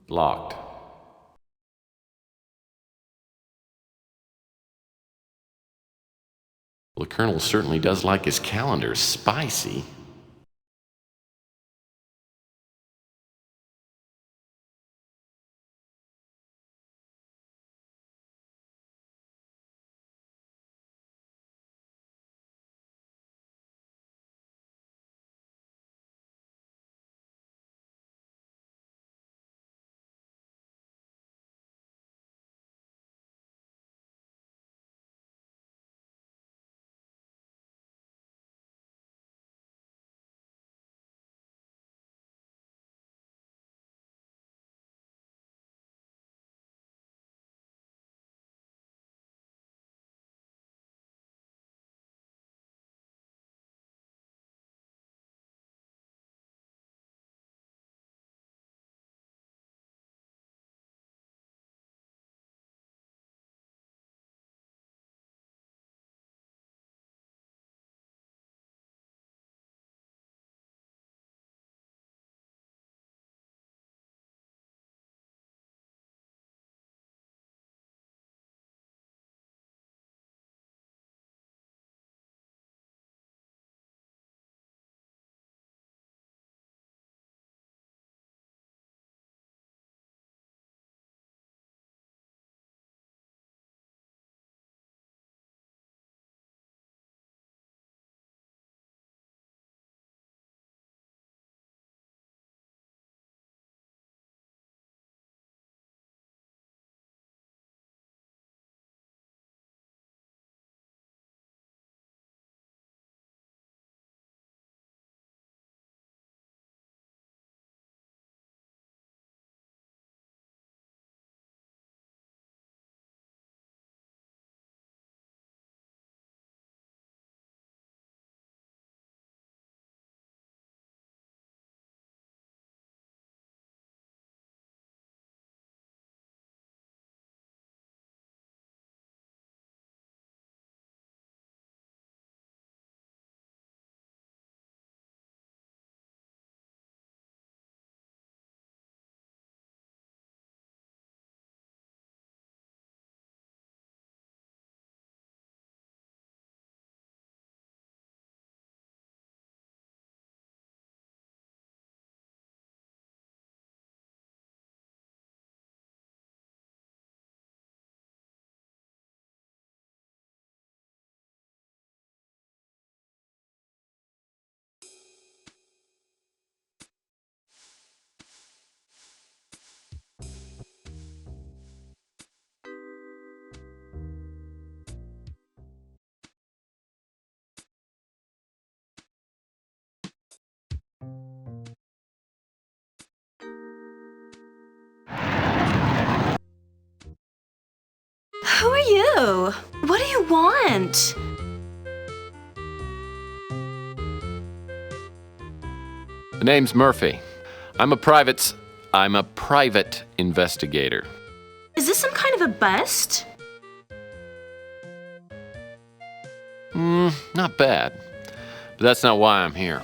Locked. Well, the Colonel certainly does like his calendar spicy. Who are you? What do you want? The name's Murphy. I'm a private investigator. Is this some kind of a bust? Not bad. But that's not why I'm here.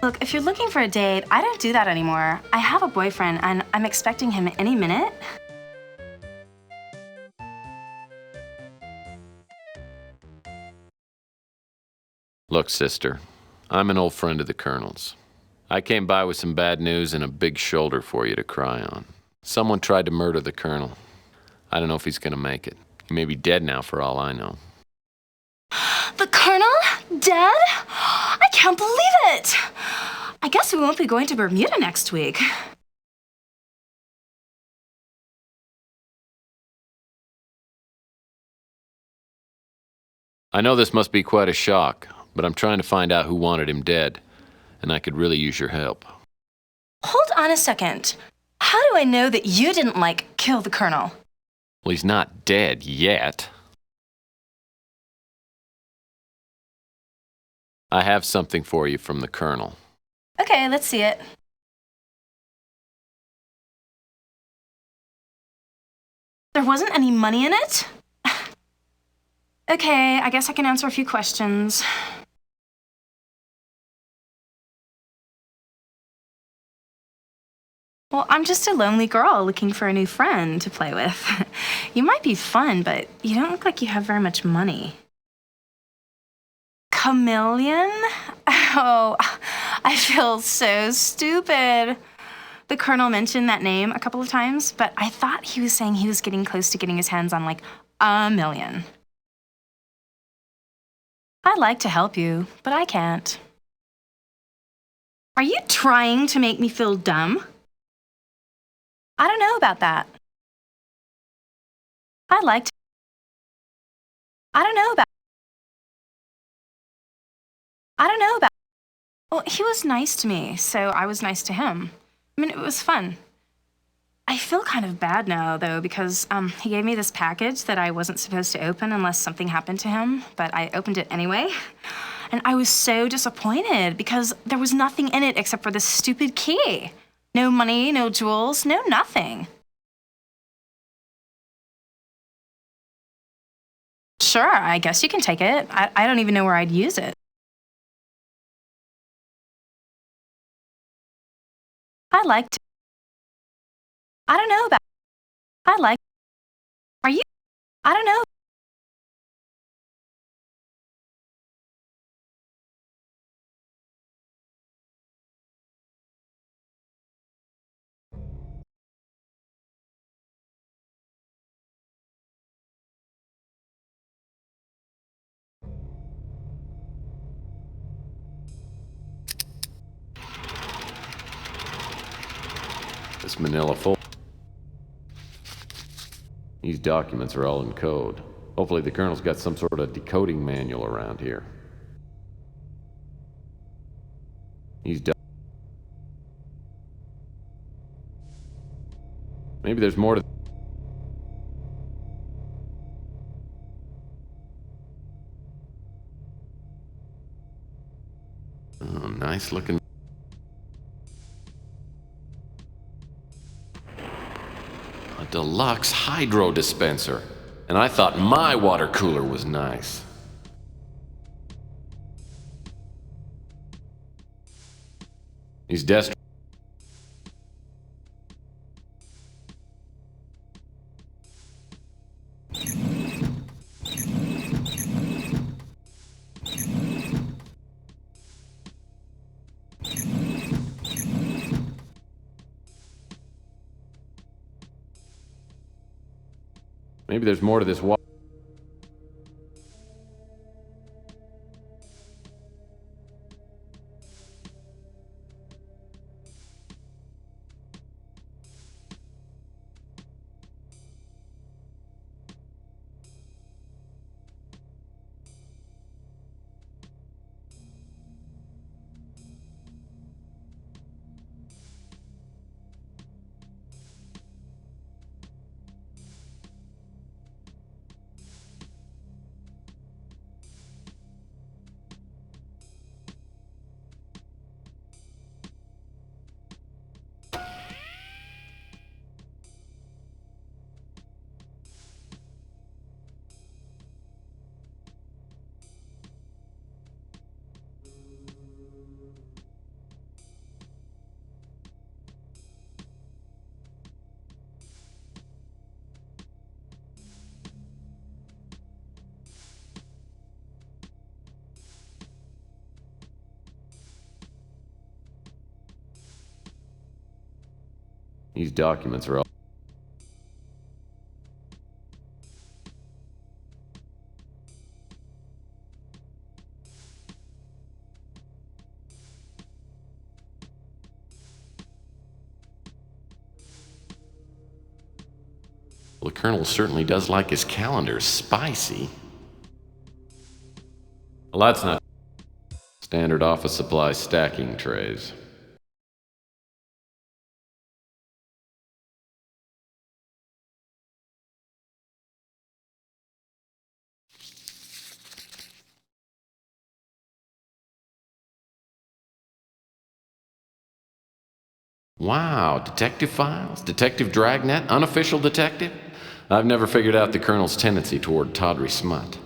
Look, if you're looking for a date, I don't do that anymore. I have a boyfriend, and I'm expecting him any minute. Look, sister, I'm an old friend of the Colonel's. I came by with some bad news and a big shoulder for you to cry on. Someone tried to murder the Colonel. I don't know if he's gonna make it. He may be dead now for all I know. The Colonel? Dead? I can't believe it! I guess we won't be going to Bermuda next week. I know this must be quite a shock, but I'm trying to find out who wanted him dead, and I could really use your help. Hold on a second. How do I know that you didn't, kill the Colonel? Well, he's not dead yet. I have something for you from the Colonel. Okay, let's see it. There wasn't any money in it? Okay, I guess I can answer a few questions. Well, I'm just a lonely girl looking for a new friend to play with. You might be fun, but you don't look like you have very much money. Chameleon? Oh, I feel so stupid. The Colonel mentioned that name a couple of times, but I thought he was saying he was getting close to getting his hands on like $1 million. I'd like to help you, but I can't. Are you trying to make me feel dumb? I don't know about that. I don't know about. Well, he was nice to me, so I was nice to him. I mean, it was fun. I feel kind of bad now, though, because he gave me this package that I wasn't supposed to open unless something happened to him, but I opened it anyway. And I was so disappointed because there was nothing in it except for this stupid key. No money, no jewels, no nothing. Sure, I guess you can take it. I don't even know where I'd use it. I don't know about. Are you? I don't know. This manila folder. These documents are all in code. Hopefully the Colonel's got some sort of decoding manual around here. Maybe there's more to... Oh, nice looking... A deluxe hydro dispenser. And I thought my water cooler was nice. These desks... Maybe there's more to this water. These documents are all... Well, the Colonel certainly does like his calendar spicy. Well, that's not... Standard office supply stacking trays. Wow, detective files, detective dragnet, unofficial detective? I've never figured out the Colonel's tendency toward tawdry smut.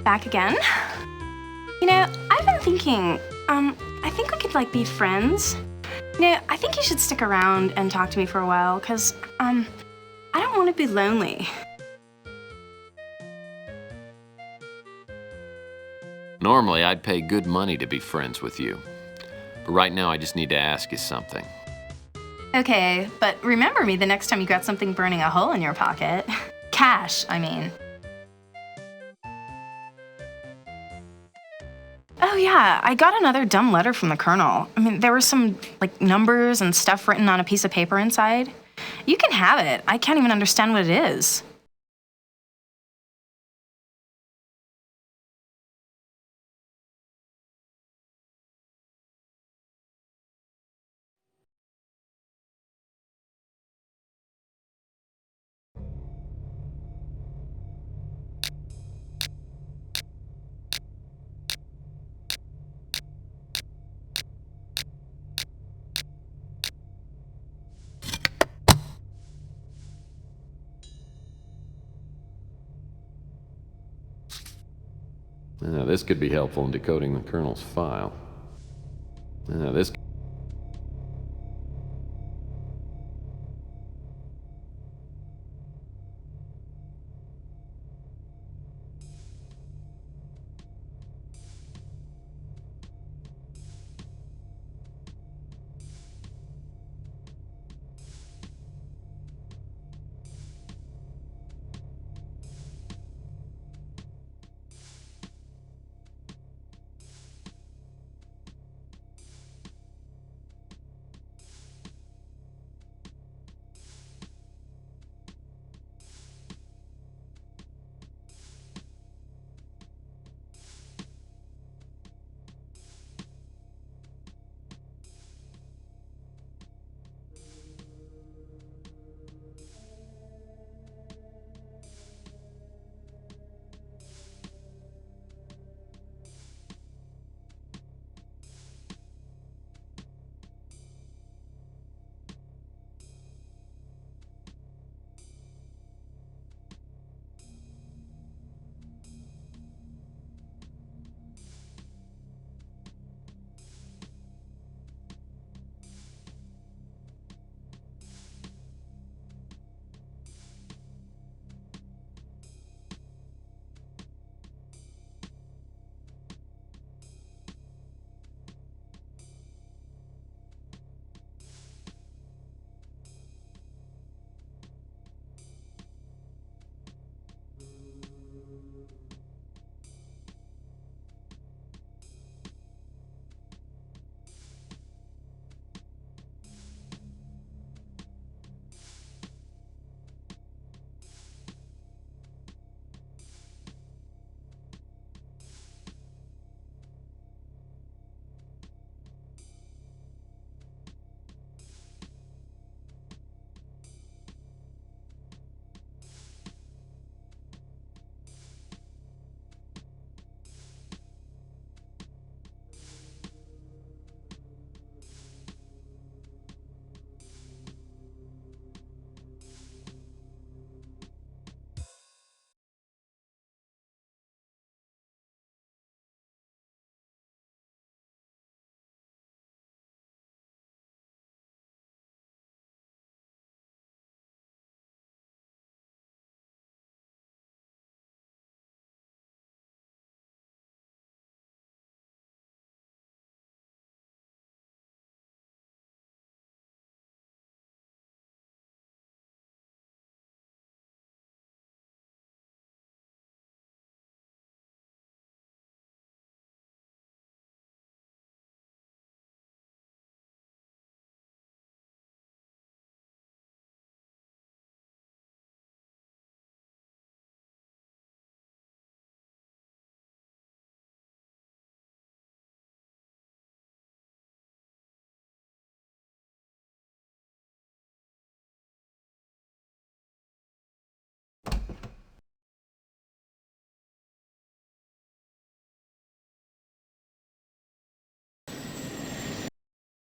back again. You know, I've been thinking, I think we could, like, be friends. You know, I think you should stick around and talk to me for a while, because, I don't want to be lonely. Normally, I'd pay good money to be friends with you. But right now, I just need to ask you something. Okay, but remember me the next time you got something burning a hole in your pocket. Cash, I mean. Oh yeah, I got another dumb letter from the Colonel. I mean, there were some, like, numbers and stuff written on a piece of paper inside. You can have it. I can't even understand what it is. Now, this could be helpful in decoding the Colonel's file. Now, this...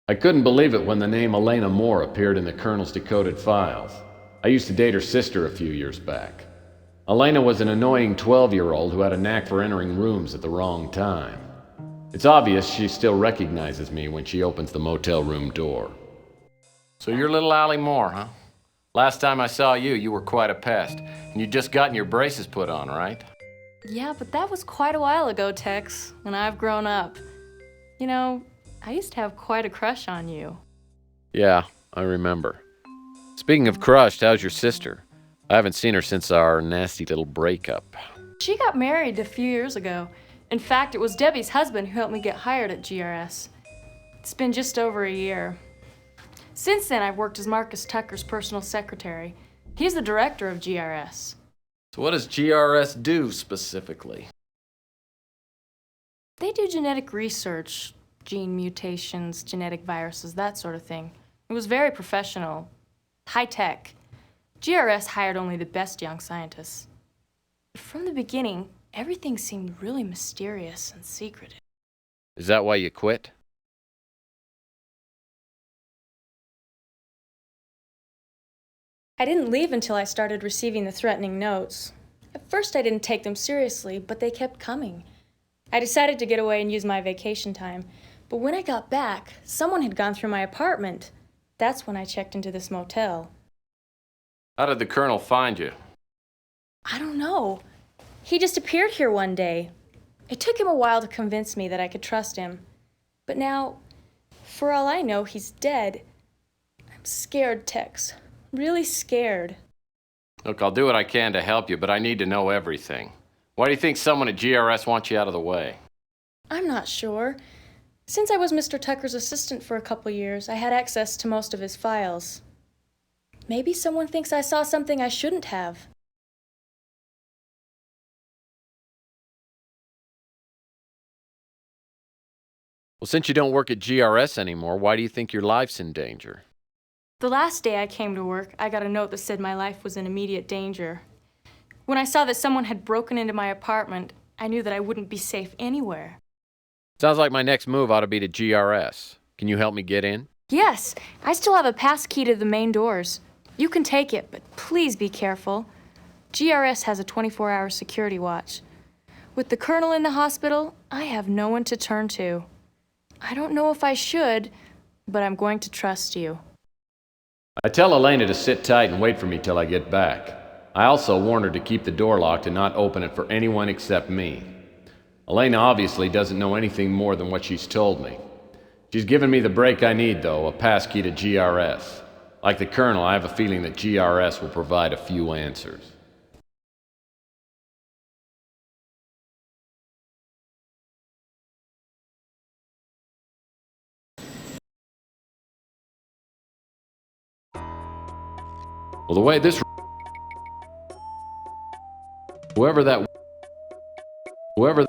I couldn't believe it when the name Elena Moore appeared in the Colonel's decoded files. I used to date her sister a few years back. Elena was an annoying 12-year-old who had a knack for entering rooms at the wrong time. It's obvious she still recognizes me when she opens the motel room door. So you're little Allie Moore, huh? Last time I saw you, you were quite a pest, and you'd just gotten your braces put on, right? Yeah, but that was quite a while ago, Tex, and I've grown up. You know, I used to have quite a crush on you. Yeah, I remember. Speaking of crushed, how's your sister? I haven't seen her since our nasty little breakup. She got married a few years ago. In fact, it was Debbie's husband who helped me get hired at GRS. It's been just over a year. Since then, I've worked as Marcus Tucker's personal secretary. He's the director of GRS. So what does GRS do specifically? They do genetic research, gene mutations, genetic viruses, that sort of thing. It was very professional, high-tech. GRS hired only the best young scientists. But from the beginning, everything seemed really mysterious and secretive. Is that why you quit? I didn't leave until I started receiving the threatening notes. At first I didn't take them seriously, but they kept coming. I decided to get away and use my vacation time. But when I got back, someone had gone through my apartment. That's when I checked into this motel. How did the Colonel find you? I don't know. He just appeared here one day. It took him a while to convince me that I could trust him. But now, for all I know, he's dead. I'm scared, Tex. Really scared. Look, I'll do what I can to help you, but I need to know everything. Why do you think someone at GRS wants you out of the way? I'm not sure. Since I was Mr. Tucker's assistant for a couple years, I had access to most of his files. Maybe someone thinks I saw something I shouldn't have. Well, since you don't work at GRS anymore, why do you think your life's in danger? The last day I came to work, I got a note that said my life was in immediate danger. When I saw that someone had broken into my apartment, I knew that I wouldn't be safe anywhere. Sounds like my next move ought to be to GRS. Can you help me get in? Yes, I still have a pass key to the main doors. You can take it, but please be careful. GRS has a 24-hour security watch. With the Colonel in the hospital, I have no one to turn to. I don't know if I should, but I'm going to trust you. I tell Elena to sit tight and wait for me till I get back. I also warn her to keep the door locked and not open it for anyone except me. Elena obviously doesn't know anything more than what she's told me. She's given me the break I need, though, a passkey to GRS. Like the Colonel, I have a feeling that GRS will provide a few answers. Well, the way this... Whoever that... Whoever...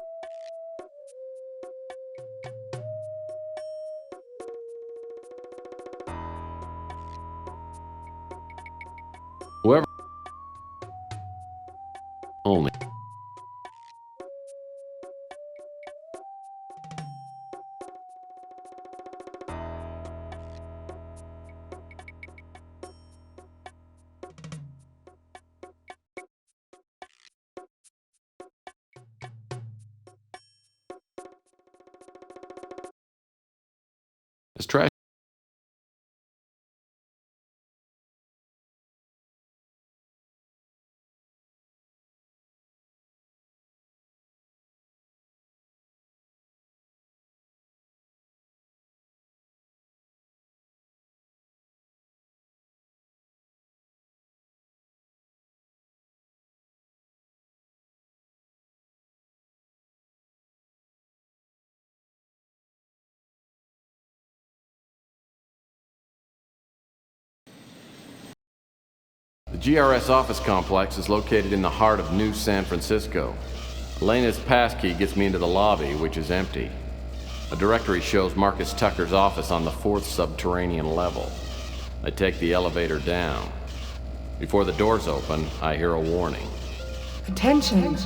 Whoever... Only... It's trash. The GRS office complex is located in the heart of New San Francisco. Elena's passkey gets me into the lobby, which is empty. A directory shows Marcus Tucker's office on the 4th subterranean level. I take the elevator down. Before the doors open, I hear a warning. Attention!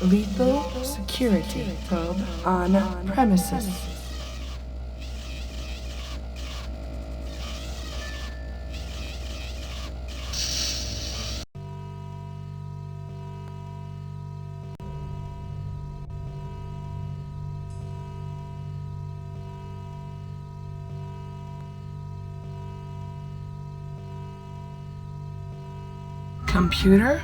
Lethal security probe on premises. Computer?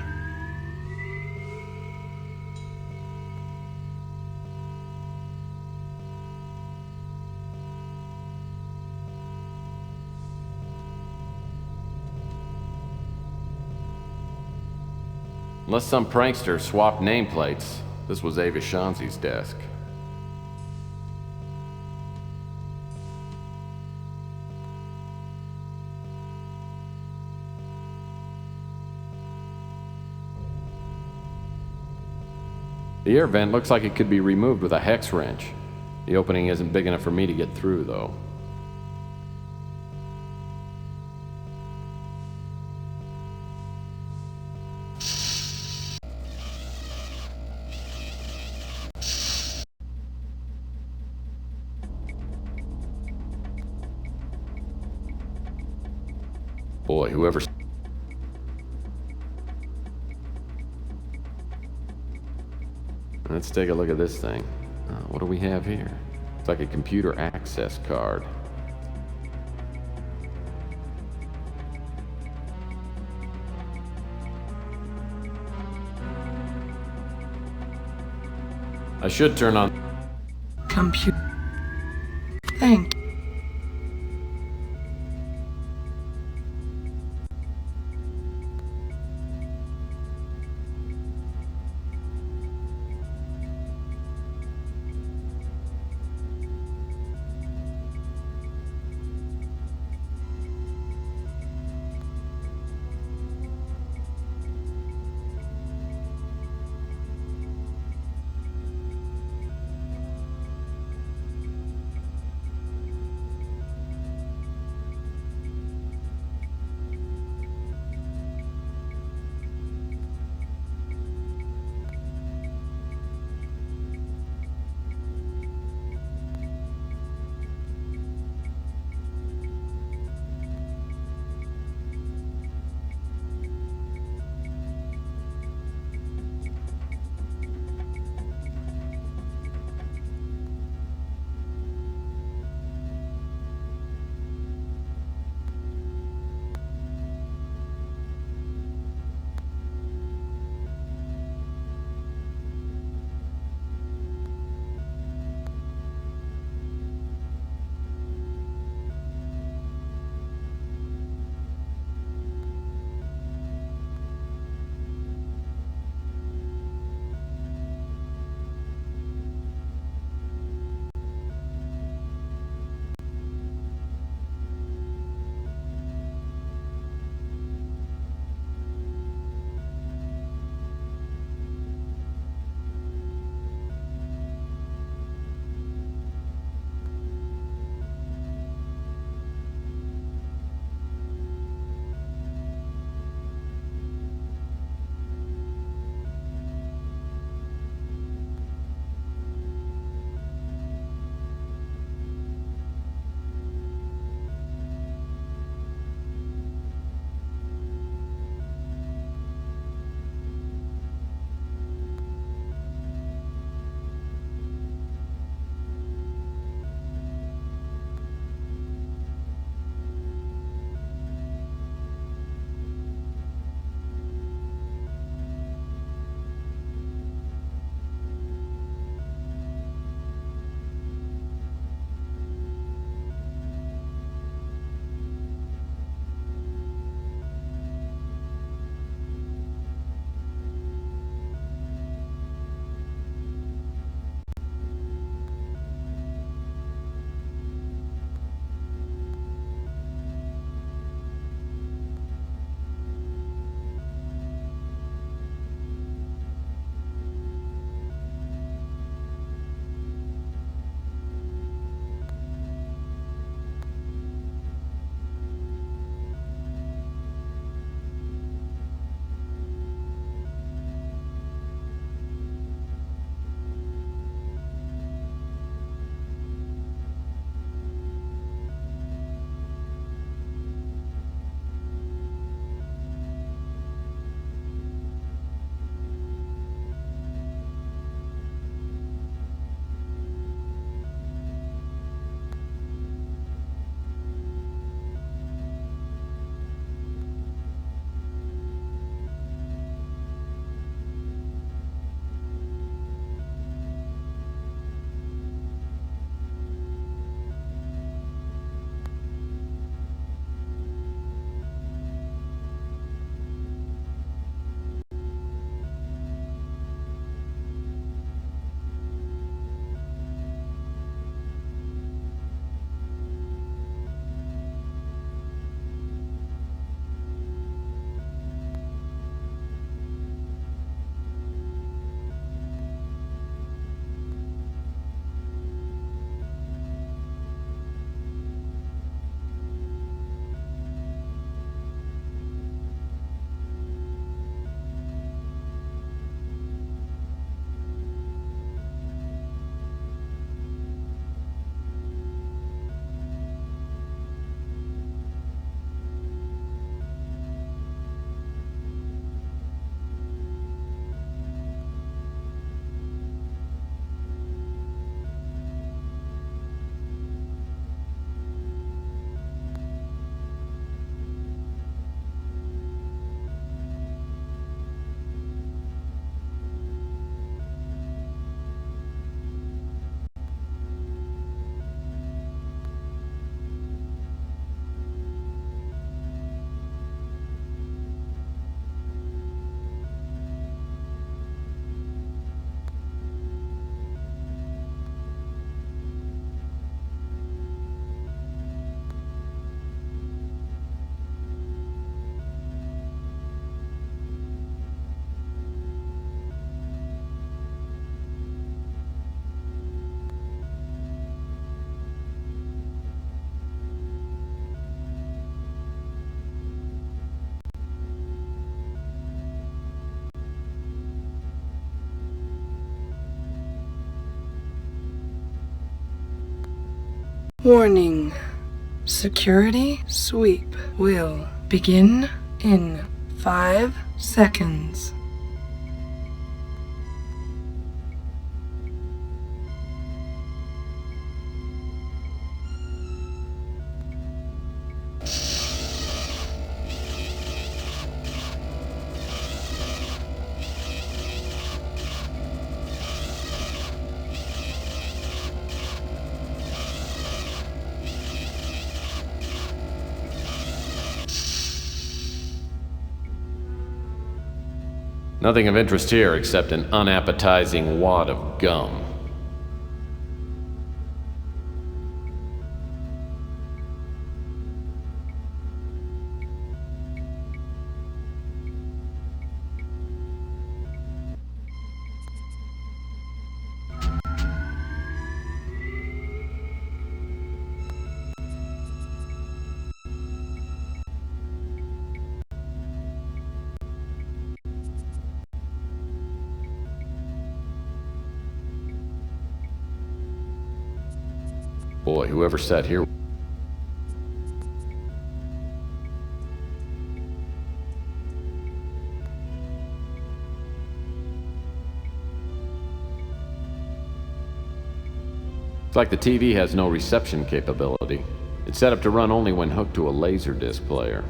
Unless some prankster swapped nameplates, this was Ava Shanzi's desk. The air vent looks like it could be removed with a hex wrench. The opening isn't big enough for me to get through, though. Boy, whoever... Let's take a look at this thing. What do we have here? It's like a computer access card. I should turn on... Computer. Thank you. Warning. Security sweep will begin in 5 seconds. Nothing of interest here except an unappetizing wad of gum. Boy, whoever sat here... It's like the TV has no reception capability. It's set up to run only when hooked to a Laserdisc player.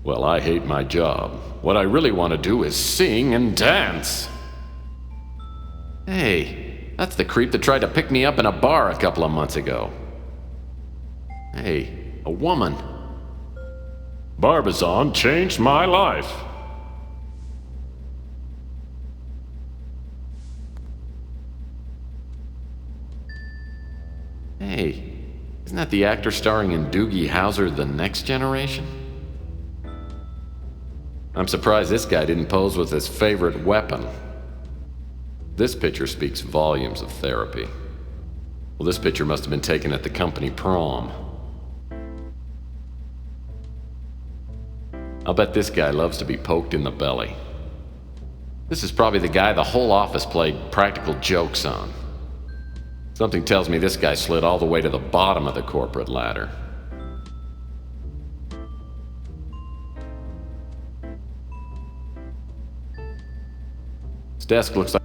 Well, I hate my job. What I really want to do is sing and dance. Hey, that's the creep that tried to pick me up in a bar a couple of months ago. Hey, a woman. Barbizon changed my life. Hey, isn't that the actor starring in Doogie Howser: The Next Generation? I'm surprised this guy didn't pose with his favorite weapon. This picture speaks volumes of therapy. Well, this picture must have been taken at the company prom. I'll bet this guy loves to be poked in the belly. This is probably the guy the whole office played practical jokes on. Something tells me this guy slid all the way to the bottom of the corporate ladder. His desk looks like...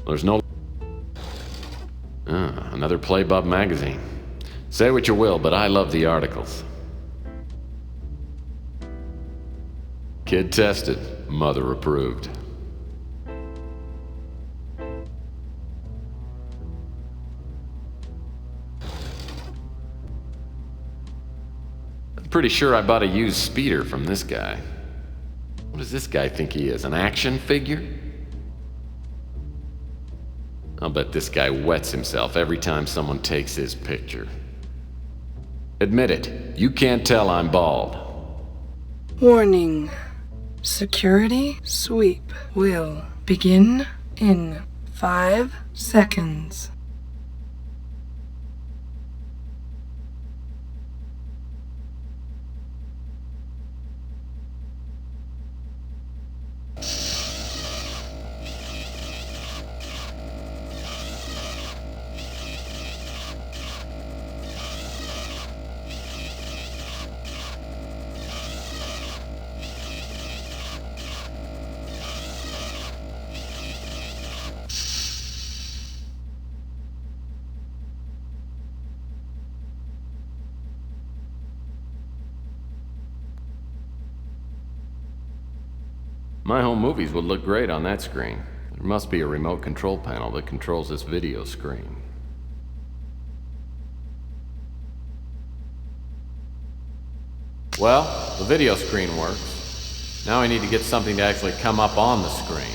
There's no... another Playbub magazine. Say what you will, but I love the articles. Kid tested, mother approved. I'm pretty sure I bought a used speeder from this guy. What does this guy think he is, an action figure? I'll bet this guy wets himself every time someone takes his picture. Admit it, you can't tell I'm bald. Warning. Security sweep will begin in 5 seconds. My home movies would look great on that screen. There must be a remote control panel that controls this video screen. Well, the video screen works. Now I need to get something to actually come up on the screen.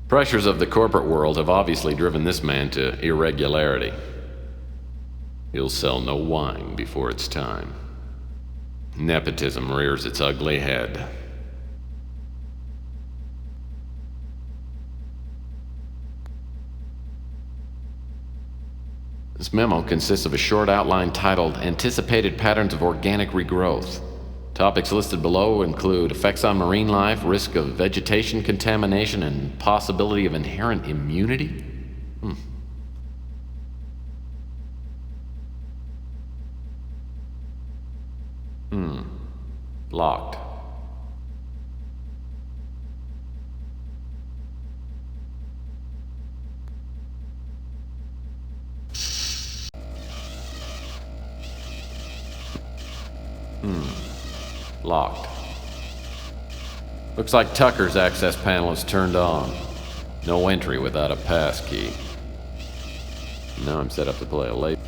Pressures of the corporate world have obviously driven this man to irregularity. He'll sell no wine before it's time. Nepotism rears its ugly head. This memo consists of a short outline titled Anticipated Patterns of Organic Regrowth. Topics listed below include effects on marine life, risk of vegetation contamination, and possibility of inherent immunity? Locked. Locked. Looks like Tucker's access panel is turned on. No entry without a passkey. Now I'm set up to play a late.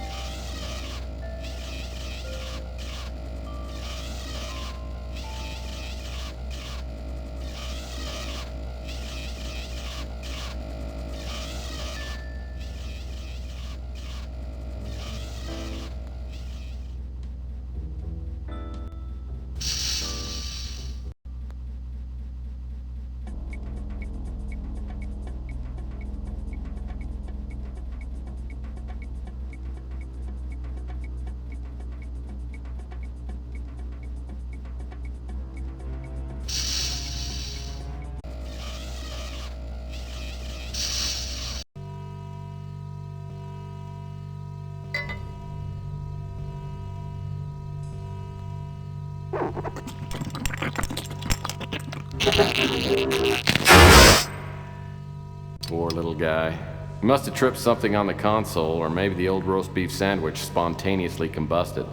Poor little guy. He must have tripped something on the console, or maybe the old roast beef sandwich spontaneously combusted.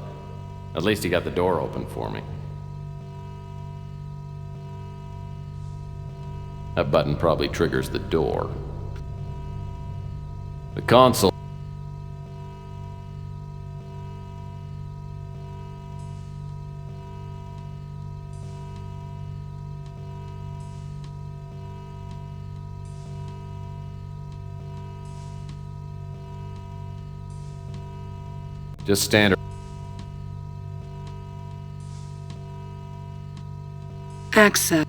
At least he got the door open for me. That button probably triggers the door. The console. Just standard. Access.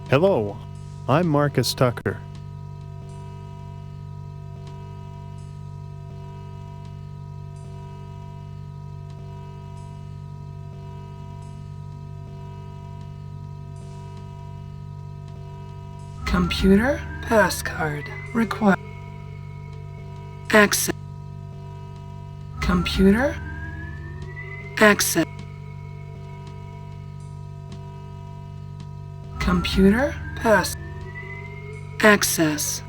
Hello, I'm Marcus Tucker. Computer passcard required. Access. Computer access. Computer pass. Access.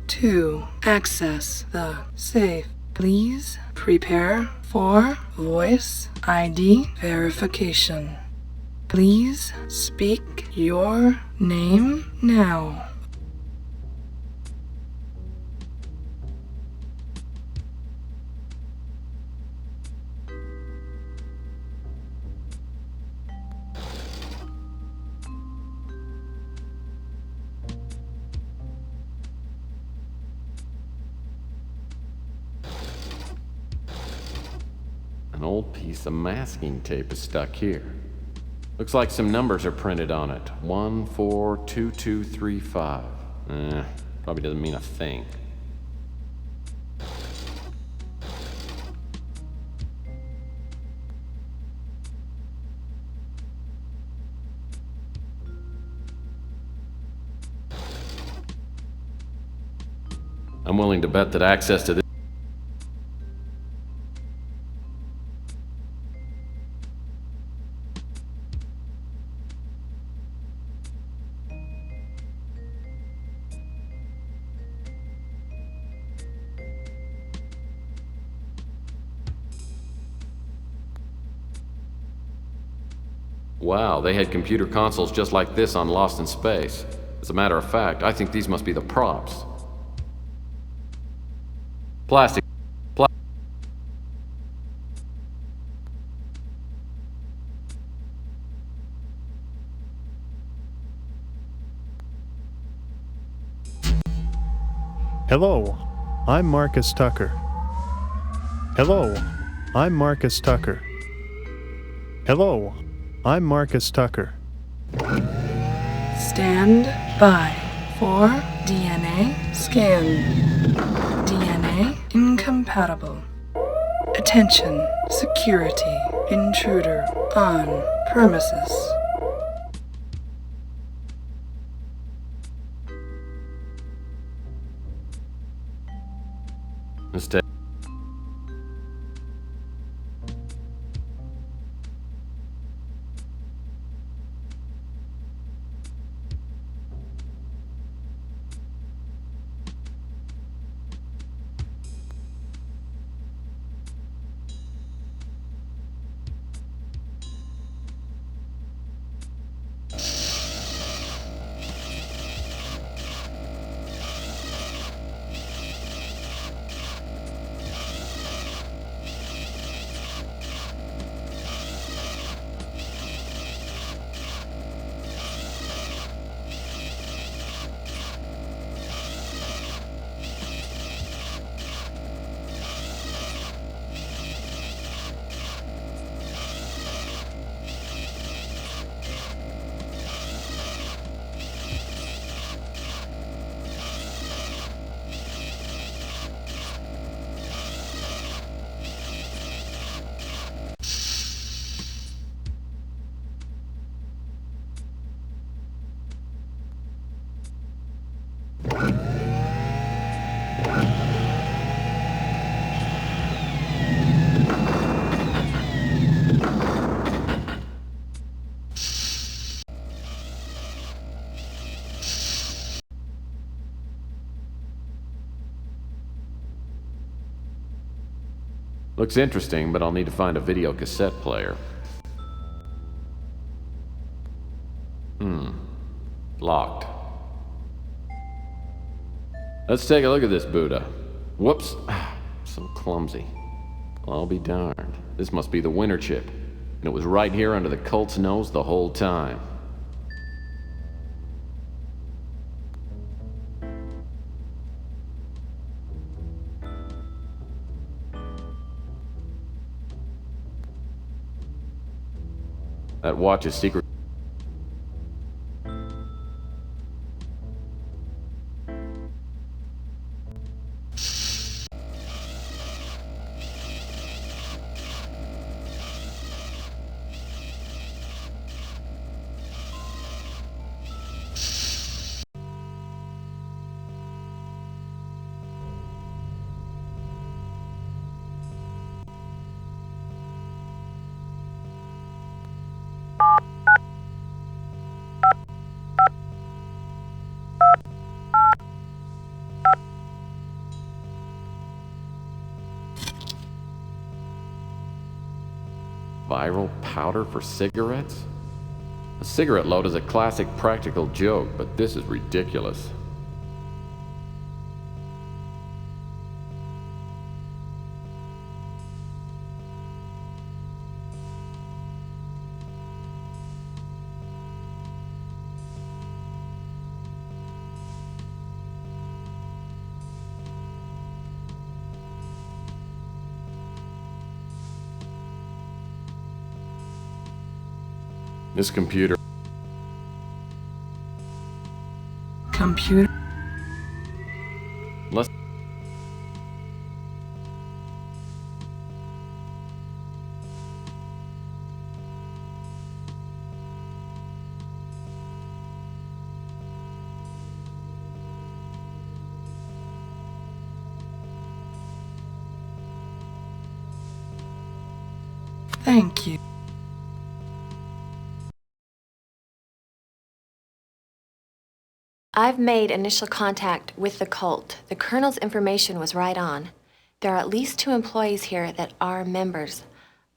To access the safe, please prepare for voice ID verification. Please speak your name now. old piece of masking tape is stuck here. Looks like some numbers are printed on it. 142235. Probably doesn't mean a thing. I'm willing to bet that access to this. Wow, they had computer consoles just like this on Lost in Space. As a matter of fact, I think these must be the props. Plastic. Hello, I'm Marcus Tucker. Hello, I'm Marcus Tucker. Hello, I'm Marcus Tucker. Stand by for DNA scan. DNA incompatible. Attention, security, intruder on premises. Mistake. Looks interesting, but I'll need to find a video cassette player. Locked. Let's take a look at this Buddha. Whoops. So clumsy. I'll be darned. This must be the winter chip. And it was right here under the cult's nose the whole time. That watch is secret. Viral powder for cigarettes? A cigarette load is a classic practical joke, but this is ridiculous. This computer. Computer. Let's. Thank you. I've made initial contact with the cult. The Colonel's information was right on. There are at least 2 employees here that are members.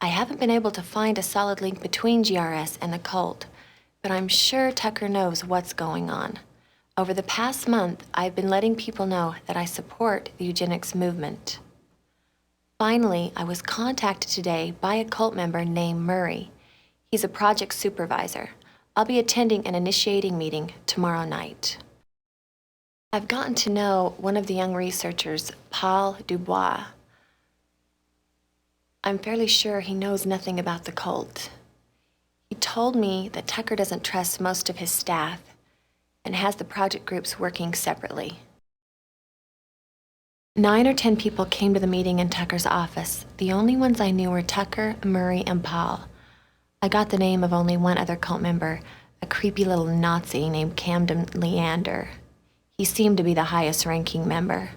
I haven't been able to find a solid link between GRS and the cult, but I'm sure Tucker knows what's going on. Over the past month, I've been letting people know that I support the eugenics movement. Finally, I was contacted today by a cult member named Murray. He's a project supervisor. I'll be attending an initiating meeting tomorrow night. I've gotten to know one of the young researchers, Paul Dubois. I'm fairly sure he knows nothing about the cult. He told me that Tucker doesn't trust most of his staff and has the project groups working separately. 9 or 10 people came to the meeting in Tucker's office. The only ones I knew were Tucker, Murray, and Paul. I got the name of only one other cult member, a creepy little Nazi named Camden Leander. He seemed to be the highest-ranking member.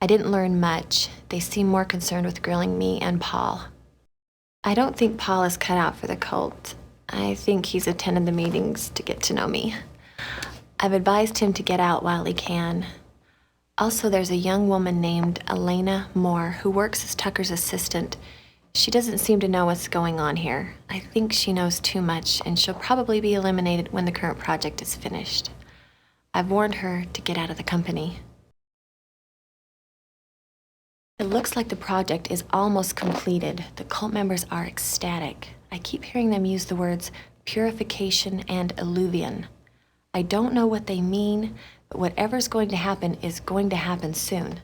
I didn't learn much. They seemed more concerned with grilling me and Paul. I don't think Paul is cut out for the cult. I think he's attended the meetings to get to know me. I've advised him to get out while he can. Also, there's a young woman named Elena Moore who works as Tucker's assistant. She doesn't seem to know what's going on here. I think she knows too much, and she'll probably be eliminated when the current project is finished. I've warned her to get out of the company. It looks like the project is almost completed. The cult members are ecstatic. I keep hearing them use the words purification and illuvion. I don't know what they mean, but whatever's going to happen is going to happen soon.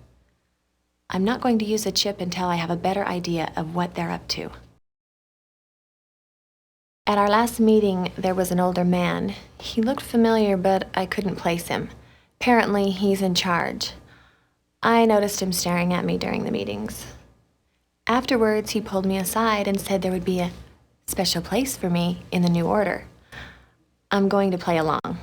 I'm not going to use a chip until I have a better idea of what they're up to. At our last meeting, there was an older man. He looked familiar, but I couldn't place him. Apparently, he's in charge. I noticed him staring at me during the meetings. Afterwards, he pulled me aside and said there would be a special place for me in the new order. I'm going to play along.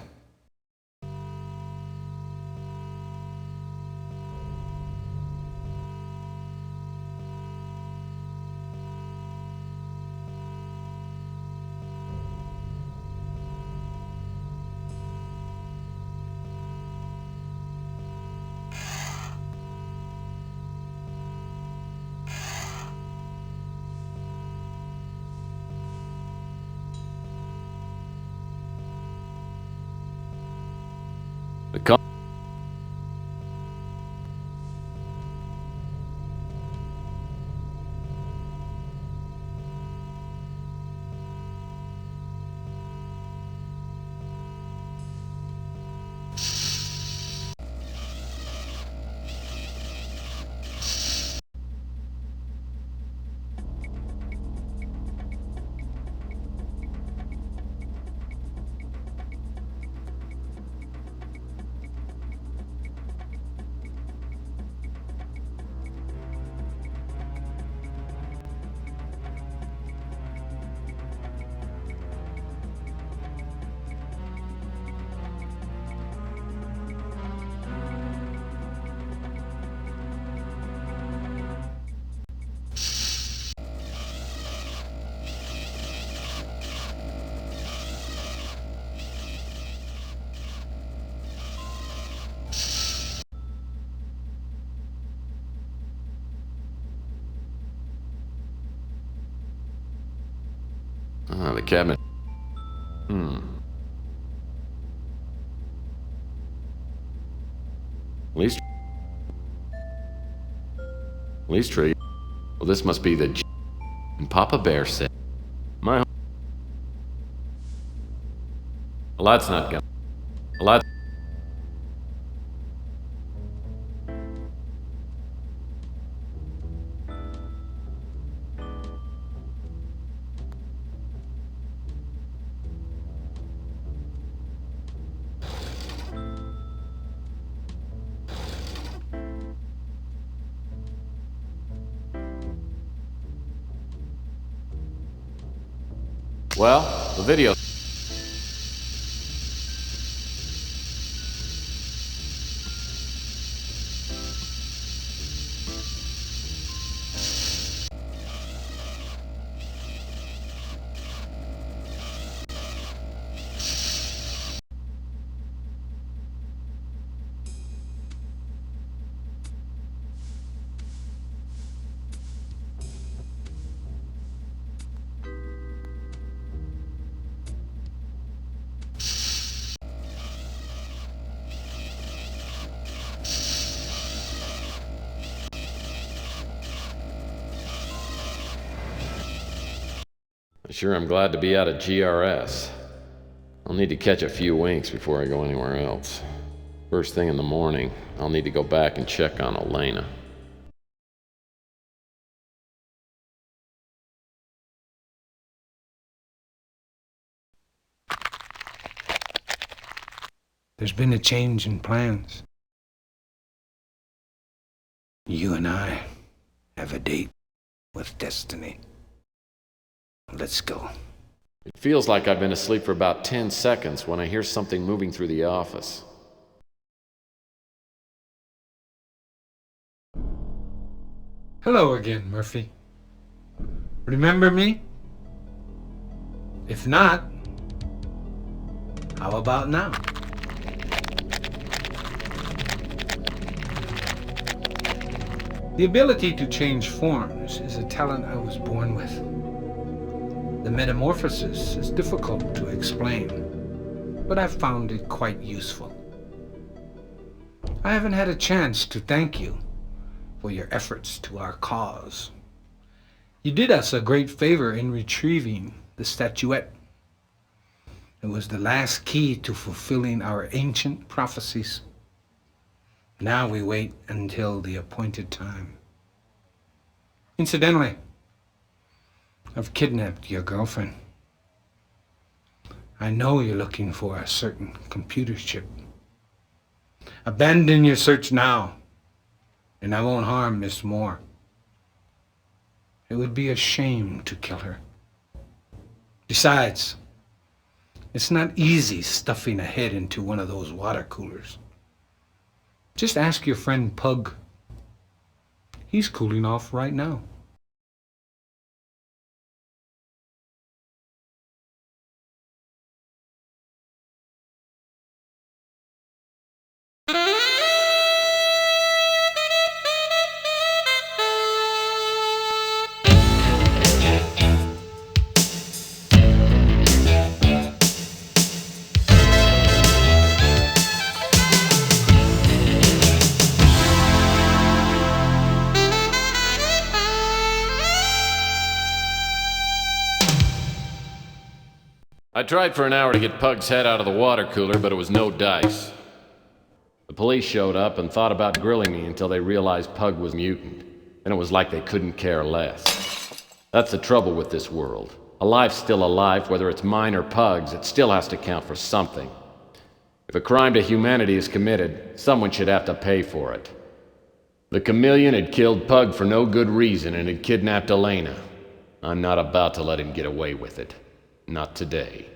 The cabinet. Lease tree. Well, this must be the and Papa Bear said. My. Well, that's not gonna. Well, that's. Well, the video... Sure, I'm glad to be out of GRS. I'll need to catch a few winks before I go anywhere else. First thing in the morning, I'll need to go back and check on Elena. There's been a change in plans. You and I have a date with destiny. Let's go. It feels like I've been asleep for about 10 seconds when I hear something moving through the office. Hello again, Murphy. Remember me? If not, how about now? The ability to change forms is a talent I was born with. The metamorphosis is difficult to explain, but I've found it quite useful. I haven't had a chance to thank you for your efforts to our cause. You did us a great favor in retrieving the statuette. It was the last key to fulfilling our ancient prophecies. Now we wait until the appointed time. Incidentally, I've kidnapped your girlfriend. I know you're looking for a certain computer chip. Abandon your search now, and I won't harm Miss Moore. It would be a shame to kill her. Besides, it's not easy stuffing a head into one of those water coolers. Just ask your friend Pug. He's cooling off right now. I tried for an hour to get Pug's head out of the water cooler, but it was no dice. The police showed up and thought about grilling me until they realized Pug was mutant, and it was like they couldn't care less. That's the trouble with this world. A life's still a life, whether it's mine or Pug's, it still has to count for something. If a crime to humanity is committed, someone should have to pay for it. The chameleon had killed Pug for no good reason and had kidnapped Elena. I'm not about to let him get away with it. Not today.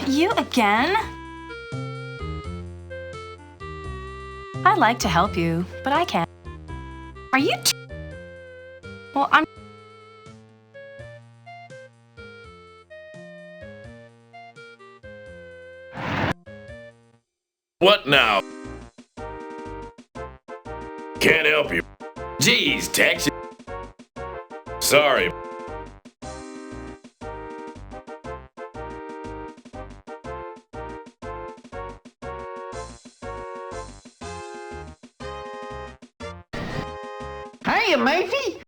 You again? I'd like to help you, but I can't. Are you Well, I'm... What now? Can't help you. Geez, Tex. Sorry. Hiya, Murphy.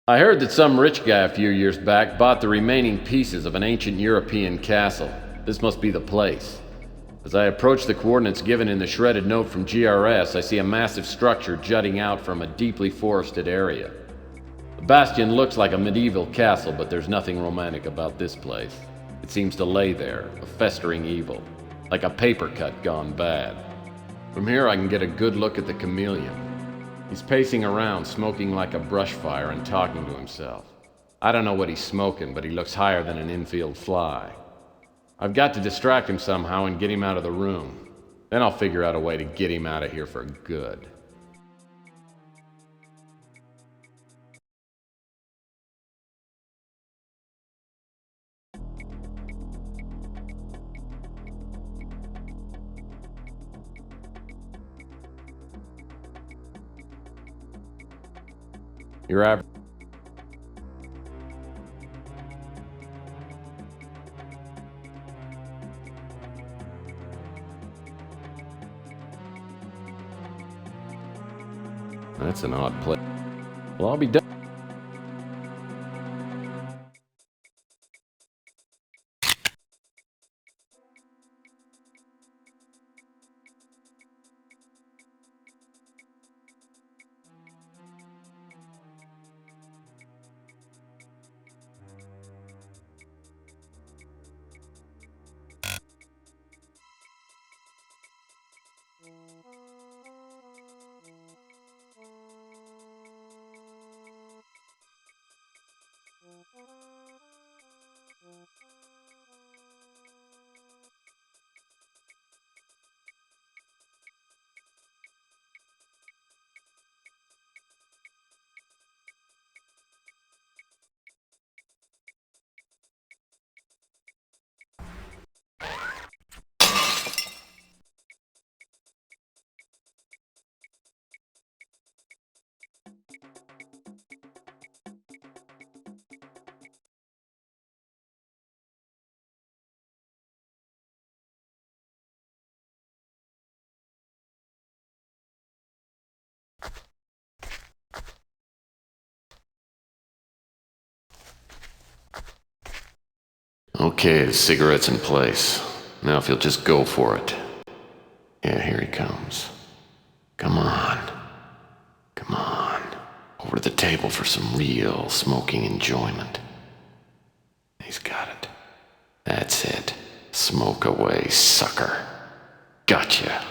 I heard that some rich guy a few years back bought the remaining pieces of an ancient European castle. This must be the place. As I approach the coordinates given in the shredded note from GRS, I see a massive structure jutting out from a deeply forested area. The bastion looks like a medieval castle, but there's nothing romantic about this place. It seems to lay there, a festering evil, like a paper cut gone bad. From here I can get a good look at the chameleon. He's pacing around, smoking like a brush fire and talking to himself. I don't know what he's smoking, but he looks higher than an infield fly. I've got to distract him somehow and get him out of the room. Then I'll figure out a way to get him out of here for good. Your average. That's an odd place. Well, I'll be done. Okay, the cigarette's in place. Now if you'll just go for it. Yeah, here he comes. Come on. Come on. Over to the table for some real smoking enjoyment. He's got it. That's it. Smoke away, sucker. Gotcha.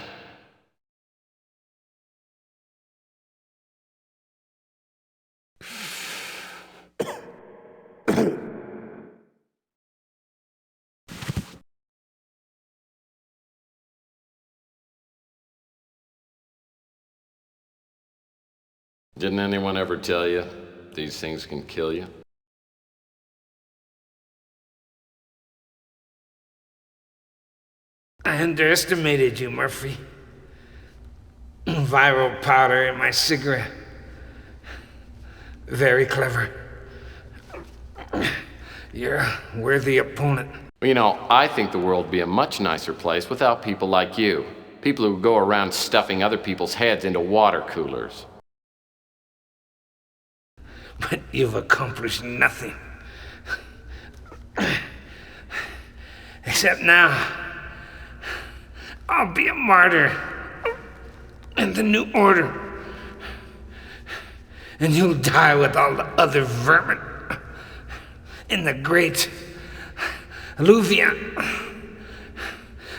Didn't anyone ever tell you these things can kill you? I underestimated you, Murphy. Viral powder in my cigarette. Very clever. You're a worthy opponent. You know, I think the world would be a much nicer place without people like you. People who go around stuffing other people's heads into water coolers. But you've accomplished nothing. Except now, I'll be a martyr in the New Order. And you'll die with all the other vermin in the great Alluvion.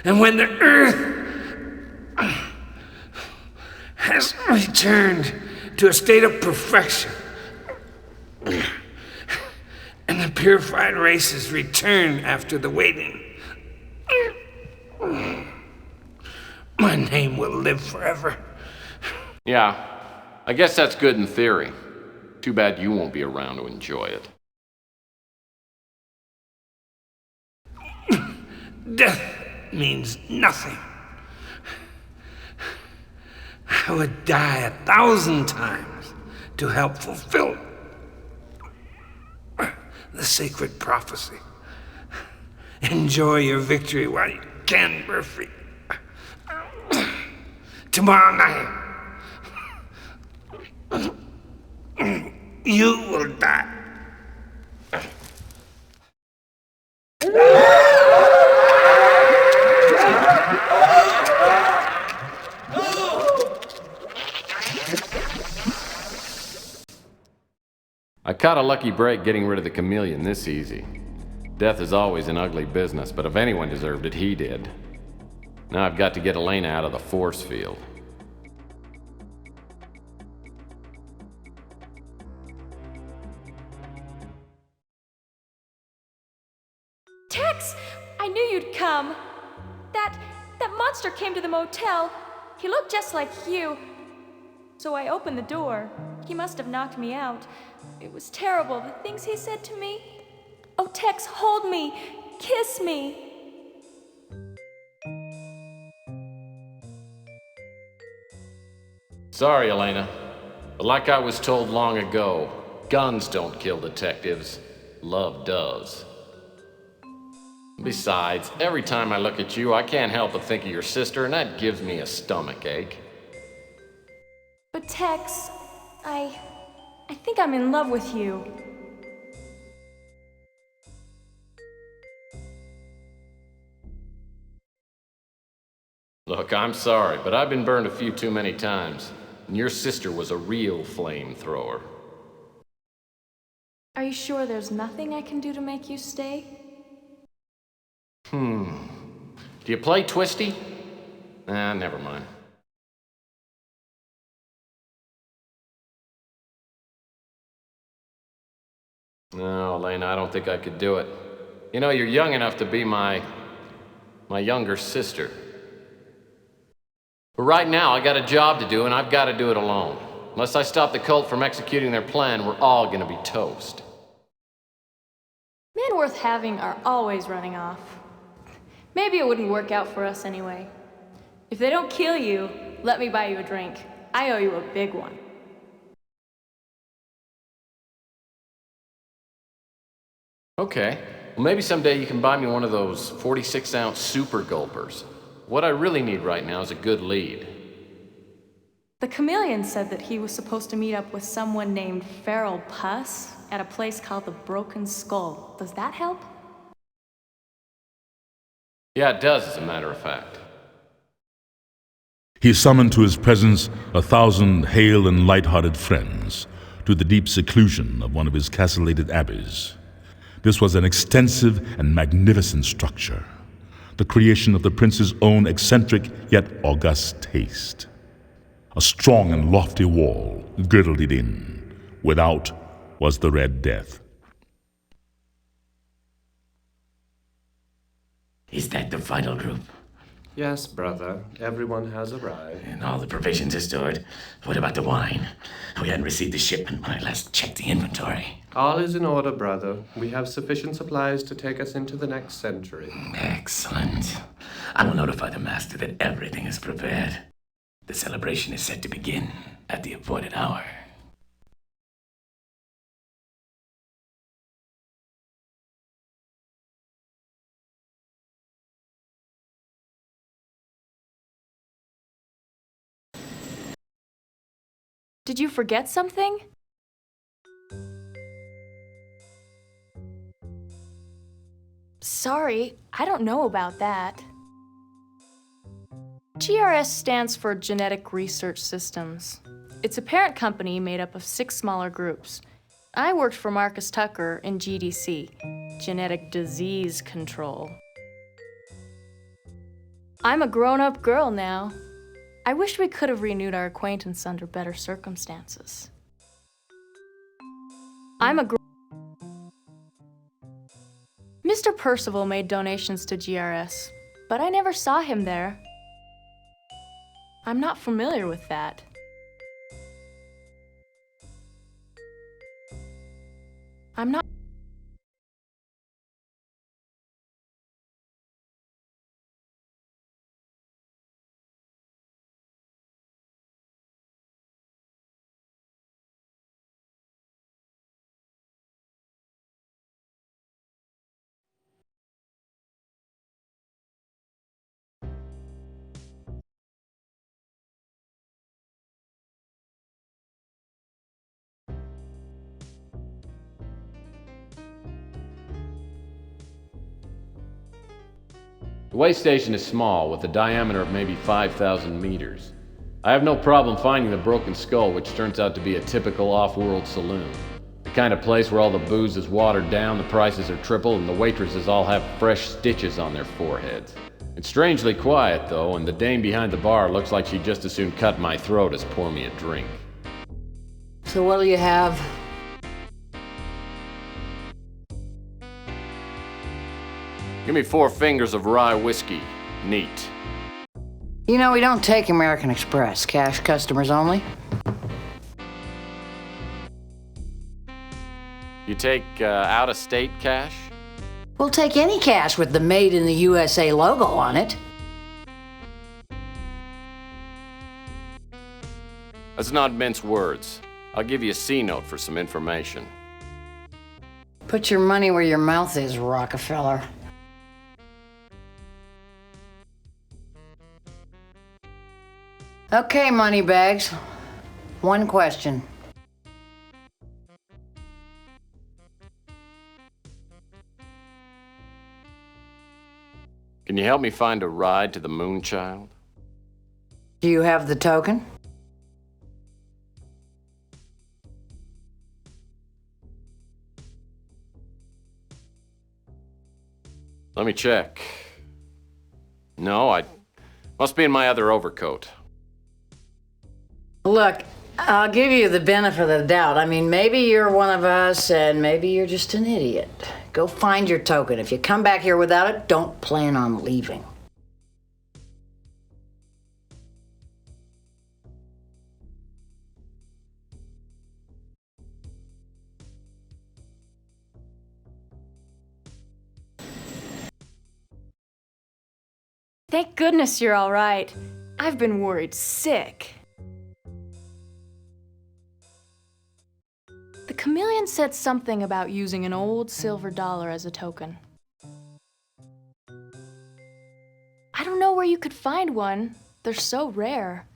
And when the Earth has returned to a state of perfection, and the purified races return after the waiting, my name will live forever. Yeah, I guess that's good in theory. Too bad you won't be around to enjoy it. Death means nothing. I would die 1,000 times to help fulfill the sacred prophecy. Enjoy your victory while you can, Murphy. Tomorrow night, You will die. I caught a lucky break getting rid of the chameleon this easy. Death is always an ugly business, but if anyone deserved it, he did. Now I've got to get Elena out of the force field. Tex! I knew you'd come. That monster came to the motel. He looked just like you. So I opened the door. He must have knocked me out. It was terrible, the things he said to me. Oh, Tex, hold me. Kiss me. Sorry, Elena, but like I was told long ago, guns don't kill detectives. Love does. Besides, every time I look at you, I can't help but think of your sister, and that gives me a stomach ache. But Tex, I think I'm in love with you. Look, I'm sorry, but I've been burned a few too many times, and your sister was a real flamethrower. Are you sure there's nothing I can do to make you stay? Do you play Twisty? Nah, never mind. No, Elena, I don't think I could do it. You know, you're young enough to be my younger sister. But right now, I got a job to do, and I've got to do it alone. Unless I stop the cult from executing their plan, we're all gonna be toast. Men worth having are always running off. Maybe it wouldn't work out for us anyway. If they don't kill you, let me buy you a drink. I owe you a big one. Okay. Well, maybe someday you can buy me one of those 46-ounce super gulpers. What I really need right now is a good lead. The chameleon said that he was supposed to meet up with someone named Feral Puss at a place called the Broken Skull. Does that help? Yeah, it does, as a matter of fact. He summoned to his presence 1,000 hale and light-hearted friends to the deep seclusion of one of his castellated abbeys. This was an extensive and magnificent structure, the creation of the prince's own eccentric yet august taste. A strong and lofty wall girdled it in. Without was the Red Death. Is that the final group? Yes, brother. Everyone has arrived. And all the provisions are stored. What about the wine? We hadn't received the shipment when I last checked the inventory. All is in order, brother. We have sufficient supplies to take us into the next century. Excellent. I will notify the master that everything is prepared. The celebration is set to begin at the appointed hour. Did you forget something? Sorry, I don't know about that. GRS stands for Genetic Research Systems. It's a parent company made up of 6 smaller groups. I worked for Marcus Tucker in GDC, Genetic Disease Control. I'm a grown-up girl now. I wish we could have renewed our acquaintance under better circumstances. Mr. Percival made donations to GRS, but I never saw him there. I'm not familiar with that. I'm not The way station is small, with a diameter of maybe 5,000 meters. I have no problem finding the Broken Skull, which turns out to be a typical off-world saloon. The kind of place where all the booze is watered down, the prices are triple, and the waitresses all have fresh stitches on their foreheads. It's strangely quiet, though, and the dame behind the bar looks like she'd just as soon cut my throat as pour me a drink. So what'll you have? Give me 4 fingers of rye whiskey. Neat. You know, we don't take American Express. Cash customers only. You take out-of-state cash? We'll take any cash with the Made in the USA logo on it. Let's not mince words. I'll give you a C-note for some information. Put your money where your mouth is, Rockefeller. Okay, moneybags. One question. Can you help me find a ride to the Moonchild? Do you have the token? Let me check. No, I must be in my other overcoat. Look, I'll give you the benefit of the doubt. I mean, maybe you're one of us, and maybe you're just an idiot. Go find your token. If you come back here without it, don't plan on leaving. Thank goodness you're all right. I've been worried sick. The chameleon said something about using an old silver dollar as a token. I don't know where you could find one. They're so rare.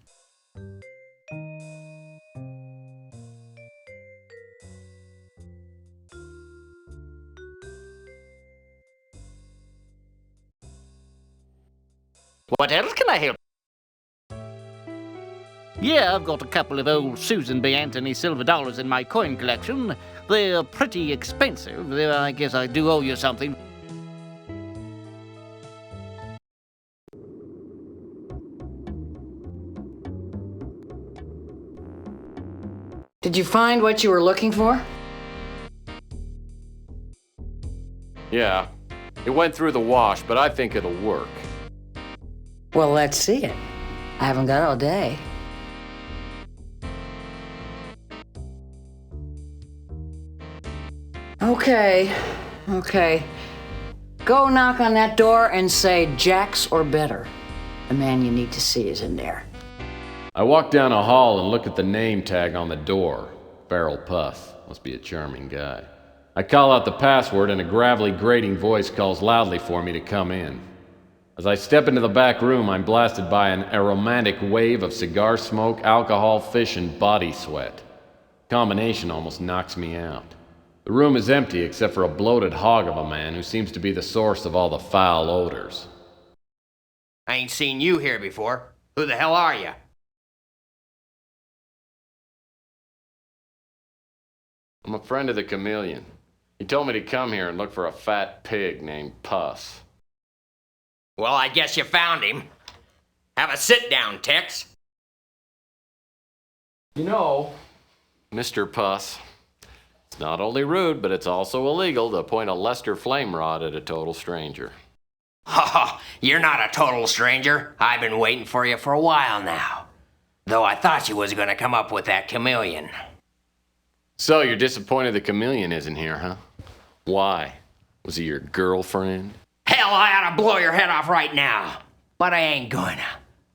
What else can I help? Yeah, I've got a couple of old Susan B. Anthony silver dollars in my coin collection. They're pretty expensive. I guess I do owe you something. Did you find what you were looking for? Yeah, it went through the wash, but I think it'll work. Well, let's see it. I haven't got all day. Okay. Go knock on that door and say Jax or better. The man you need to see is in there. I walk down a hall and look at the name tag on the door. Farrell Puss. Must be a charming guy. I call out the password and a gravelly, grating voice calls loudly for me to come in. As I step into the back room, I'm blasted by an aromatic wave of cigar smoke, alcohol, fish, and body sweat. Combination almost knocks me out. The room is empty except for a bloated hog of a man who seems to be the source of all the foul odors. I ain't seen you here before. Who the hell are you? I'm a friend of the chameleon. He told me to come here and look for a fat pig named Puss. Well, I guess you found him. Have a sit down, Tex. You know, Mr. Puss, it's not only rude, but it's also illegal to point a Lester flame rod at a total stranger. Ha! You're not a total stranger. I've been waiting for you for a while now. Though I thought you was gonna come up with that chameleon. So you're disappointed the chameleon isn't here, huh? Why? Was he your girlfriend? Hell, I ought to blow your head off right now. But I ain't gonna.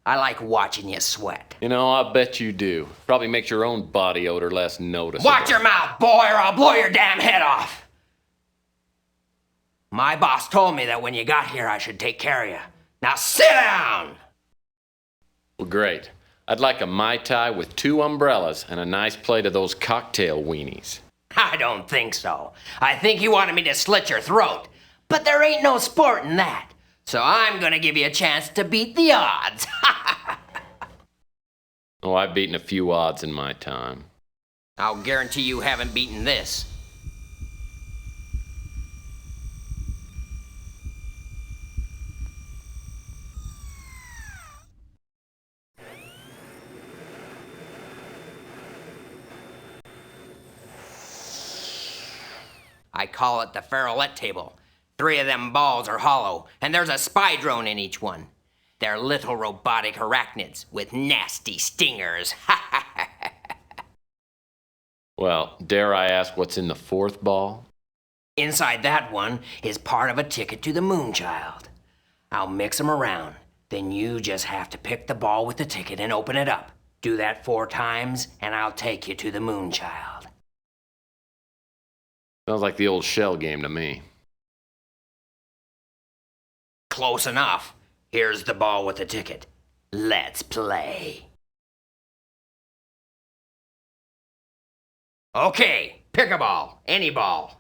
I like watching you sweat. You know, I bet you do. Probably makes your own body odor less noticeable. Watch your mouth, boy, or I'll blow your damn head off. My boss told me that when you got here, I should take care of you. Now sit down! Well, great. I'd like a Mai Tai with 2 umbrellas and a nice plate of those cocktail weenies. I don't think so. I think you wanted me to slit your throat. But there ain't no sport in that. So I'm gonna give you a chance to beat the odds. Oh, I've beaten a few odds in my time. I'll guarantee you haven't beaten this. I call it the Feralette table. 3 of them balls are hollow, and there's a spy drone in each one. They're little robotic arachnids with nasty stingers. Well, dare I ask what's in the 4th ball? Inside that one is part of a ticket to the Moonchild. I'll mix them around. Then you just have to pick the ball with the ticket and open it up. Do that 4 times, and I'll take you to the Moonchild. Sounds like the old shell game to me. Close enough. Here's the ball with the ticket. Let's play. Okay, pick a ball. Any ball.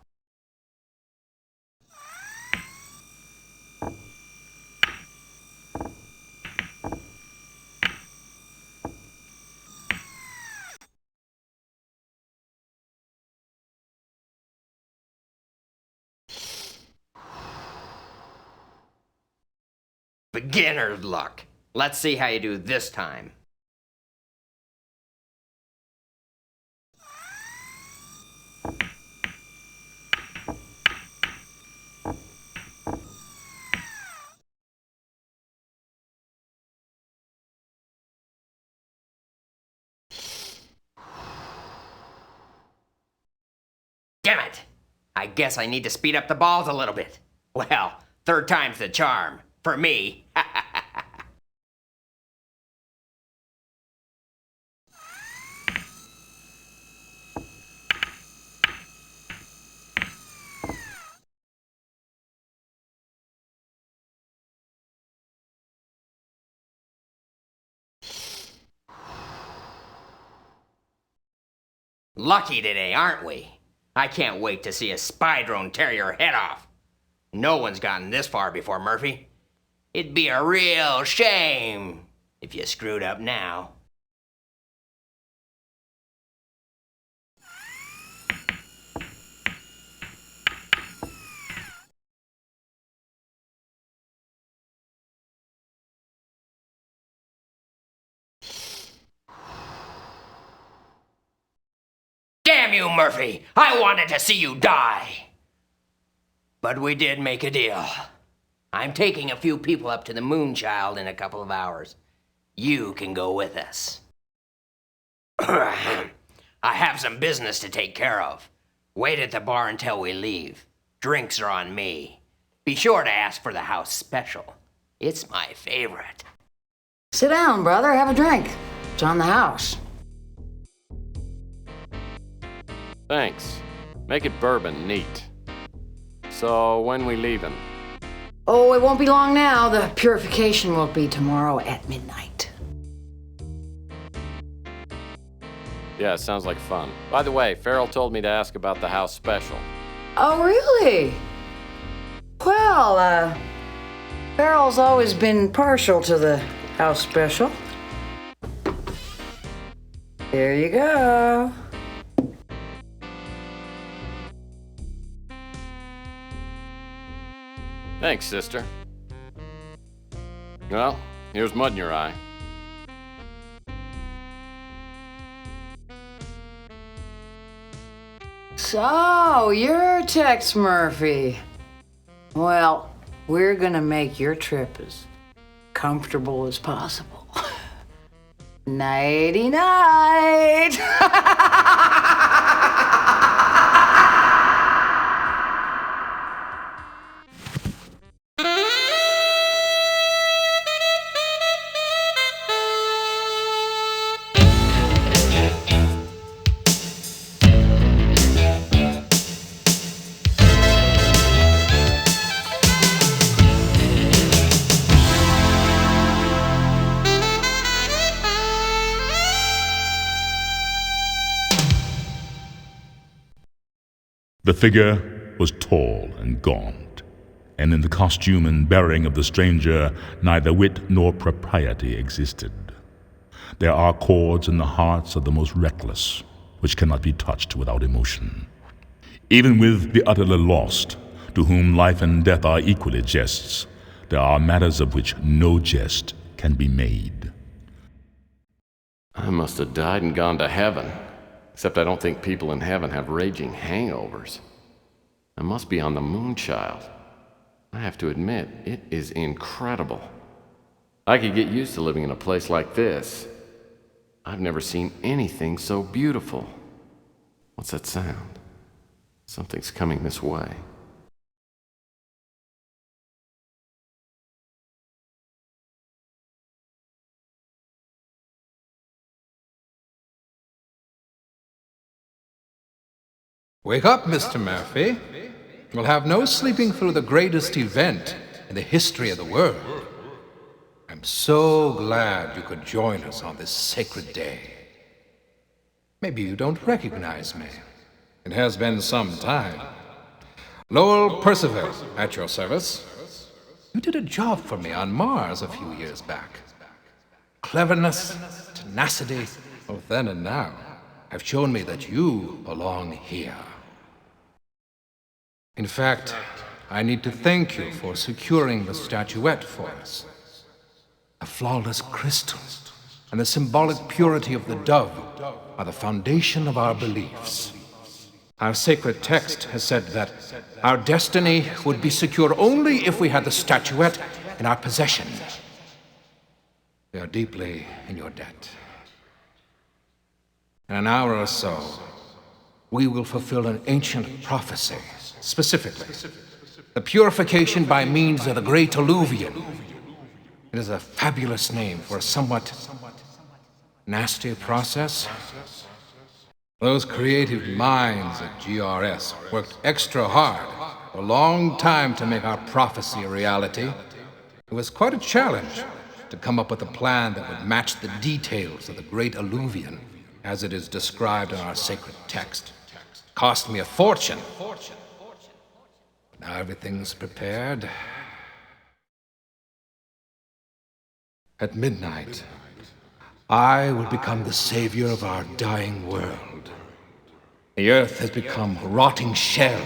Beginner's luck. Let's see how you do this time. Damn it! I guess I need to speed up the balls a little bit. Well, 3rd time's the charm. For me. Lucky today, aren't we? I can't wait to see a spy drone tear your head off. No one's gotten this far before, Murphy. It'd be a real shame if you screwed up now. Damn you, Murphy! I wanted to see you die! But we did make a deal. I'm taking a few people up to the Moonchild in a couple of hours. You can go with us. I have some business to take care of. Wait at the bar until we leave. Drinks are on me. Be sure to ask for the house special. It's my favorite. Sit down, brother. Have a drink. It's on the house. Thanks. Make it bourbon, neat. So, when we leaving? Oh, it won't be long now. The purification will be tomorrow at midnight. Yeah, sounds like fun. By the way, Farrell told me to ask about the house special. Oh, really? Well, Farrell's always been partial to the house special. Here you go. Thanks, sister. Well, here's mud in your eye. So, you're Tex Murphy. Well, we're gonna make your trip as comfortable as possible. Nighty night. The figure was tall and gaunt. and in the costume and bearing of the stranger neither wit nor propriety existed. There are chords in the hearts of the most reckless, which cannot be touched without emotion. Even with the utterly lost, to whom life and death are equally jests, there are matters of which no jest can be made. I must have died and gone to heaven, except I don't think people in heaven have raging hangovers. I must be on the Moonchild. I have to admit, it is incredible. I could get used to living in a place like this. I've never seen anything so beautiful. What's that sound? Something's coming this way. Wake up, Mr. Murphy. We'll have no sleeping through the greatest event in the history of the world. I'm so glad you could join us on this sacred day. Maybe you don't recognize me. It has been some time. Lowell Percival, at your service. You did a job for me on Mars a few years back. Cleverness, tenacity, both then and now, have shown me that you belong here. In fact, I need to thank you for securing the statuette for us. A flawless crystal and the symbolic purity of the dove are the foundation of our beliefs. Our sacred text has said that our destiny would be secure only if we had the statuette in our possession. We are deeply in your debt. In an hour or so, we will fulfill an ancient prophecy. Specifically, the purification by means of the Great Alluvion. It is a fabulous name for a somewhat nasty process. Those creative minds at GRS worked extra hard for a long time to make our prophecy a reality. It was quite a challenge to come up with a plan that would match the details of the Great Alluvion as it is described in our sacred text. Cost me a fortune. Now everything's prepared. At midnight, I will become the savior of our dying world. The earth has become a rotting shell,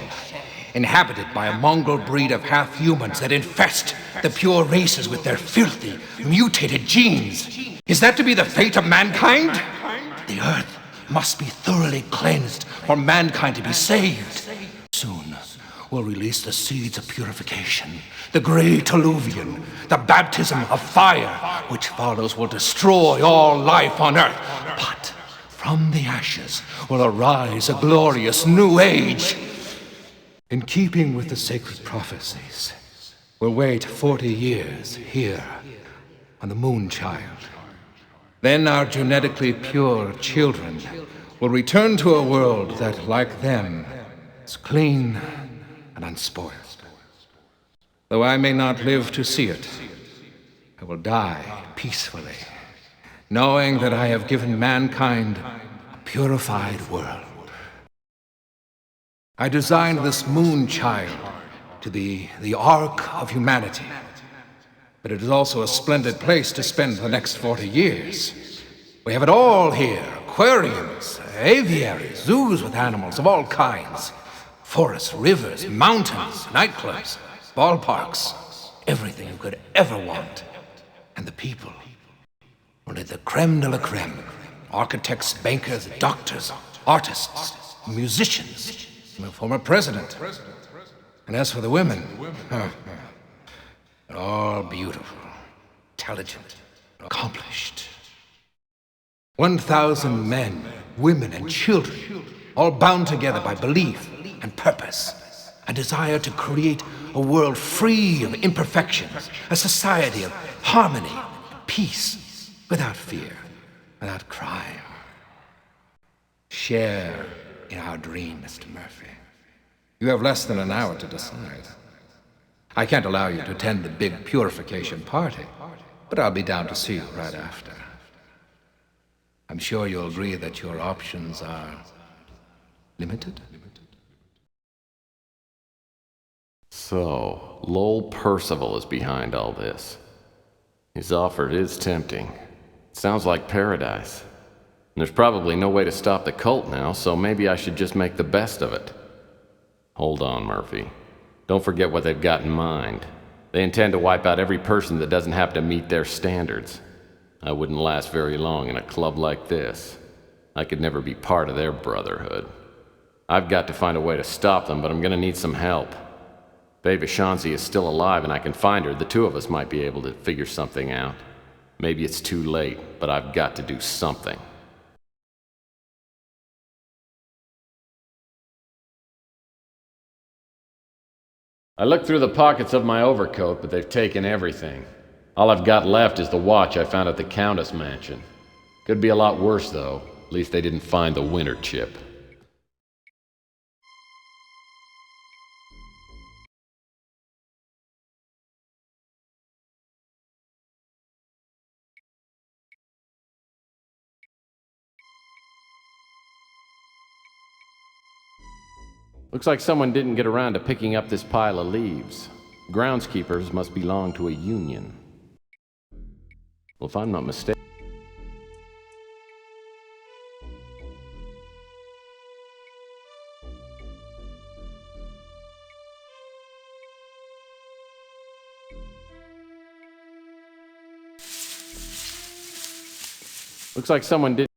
inhabited by a mongrel breed of half-humans that infest the pure races with their filthy, mutated genes. Is that to be the fate of mankind? The earth must be thoroughly cleansed for mankind to be saved. Soon, we'll release the seeds of purification, the great alluvion, the baptism of fire, which follows will destroy all life on earth. But from the ashes will arise a glorious new age. In keeping with the sacred prophecies, we'll wait 40 years here on the Moonchild. Then our genetically pure children will return to a world that, like them, is clean and unspoiled. Though I may not live to see it, I will die peacefully, knowing that I have given mankind a purified world. I designed this Moonchild to be the ark of humanity, but it is also a splendid place to spend the next 40 years. We have it all here: aquariums, aviaries, zoos with animals of all kinds, forests, rivers, mountains, nightclubs, ballparks, everything you could ever want. And the people, only the creme de la creme. Architects, bankers, doctors, artists, musicians, and a former president. And as for the women, they're all beautiful, intelligent, accomplished. 1,000 men, women, and children, all bound together by belief and purpose, a desire to create a world free of imperfections, a society of harmony, peace, without fear, without crime. Share in our dream, Mr. Murphy. You have less than an hour to decide. I can't allow you to attend the big purification party, but I'll be down to see you right after. I'm sure you'll agree that your options are limited. So, Lowell Percival is behind all this. His offer is tempting. Sounds like paradise. And there's probably no way to stop the cult now, so maybe I should just make the best of it. Hold on, Murphy. Don't forget what they've got in mind. They intend to wipe out every person that doesn't happen to meet their standards. I wouldn't last very long in a club like this. I could never be part of their brotherhood. I've got to find a way to stop them, but I'm gonna need some help. If Ava Shanzi is still alive and I can find her, the two of us might be able to figure something out. Maybe it's too late, but I've got to do something. I looked through the pockets of my overcoat, but they've taken everything. All I've got left is the watch I found at the Countess mansion. Could be a lot worse, though. At least they didn't find the winter chip. Looks like someone didn't get around to picking up this pile of leaves. Groundskeepers must belong to a union. Well, if I'm not mistaken... Looks like someone did...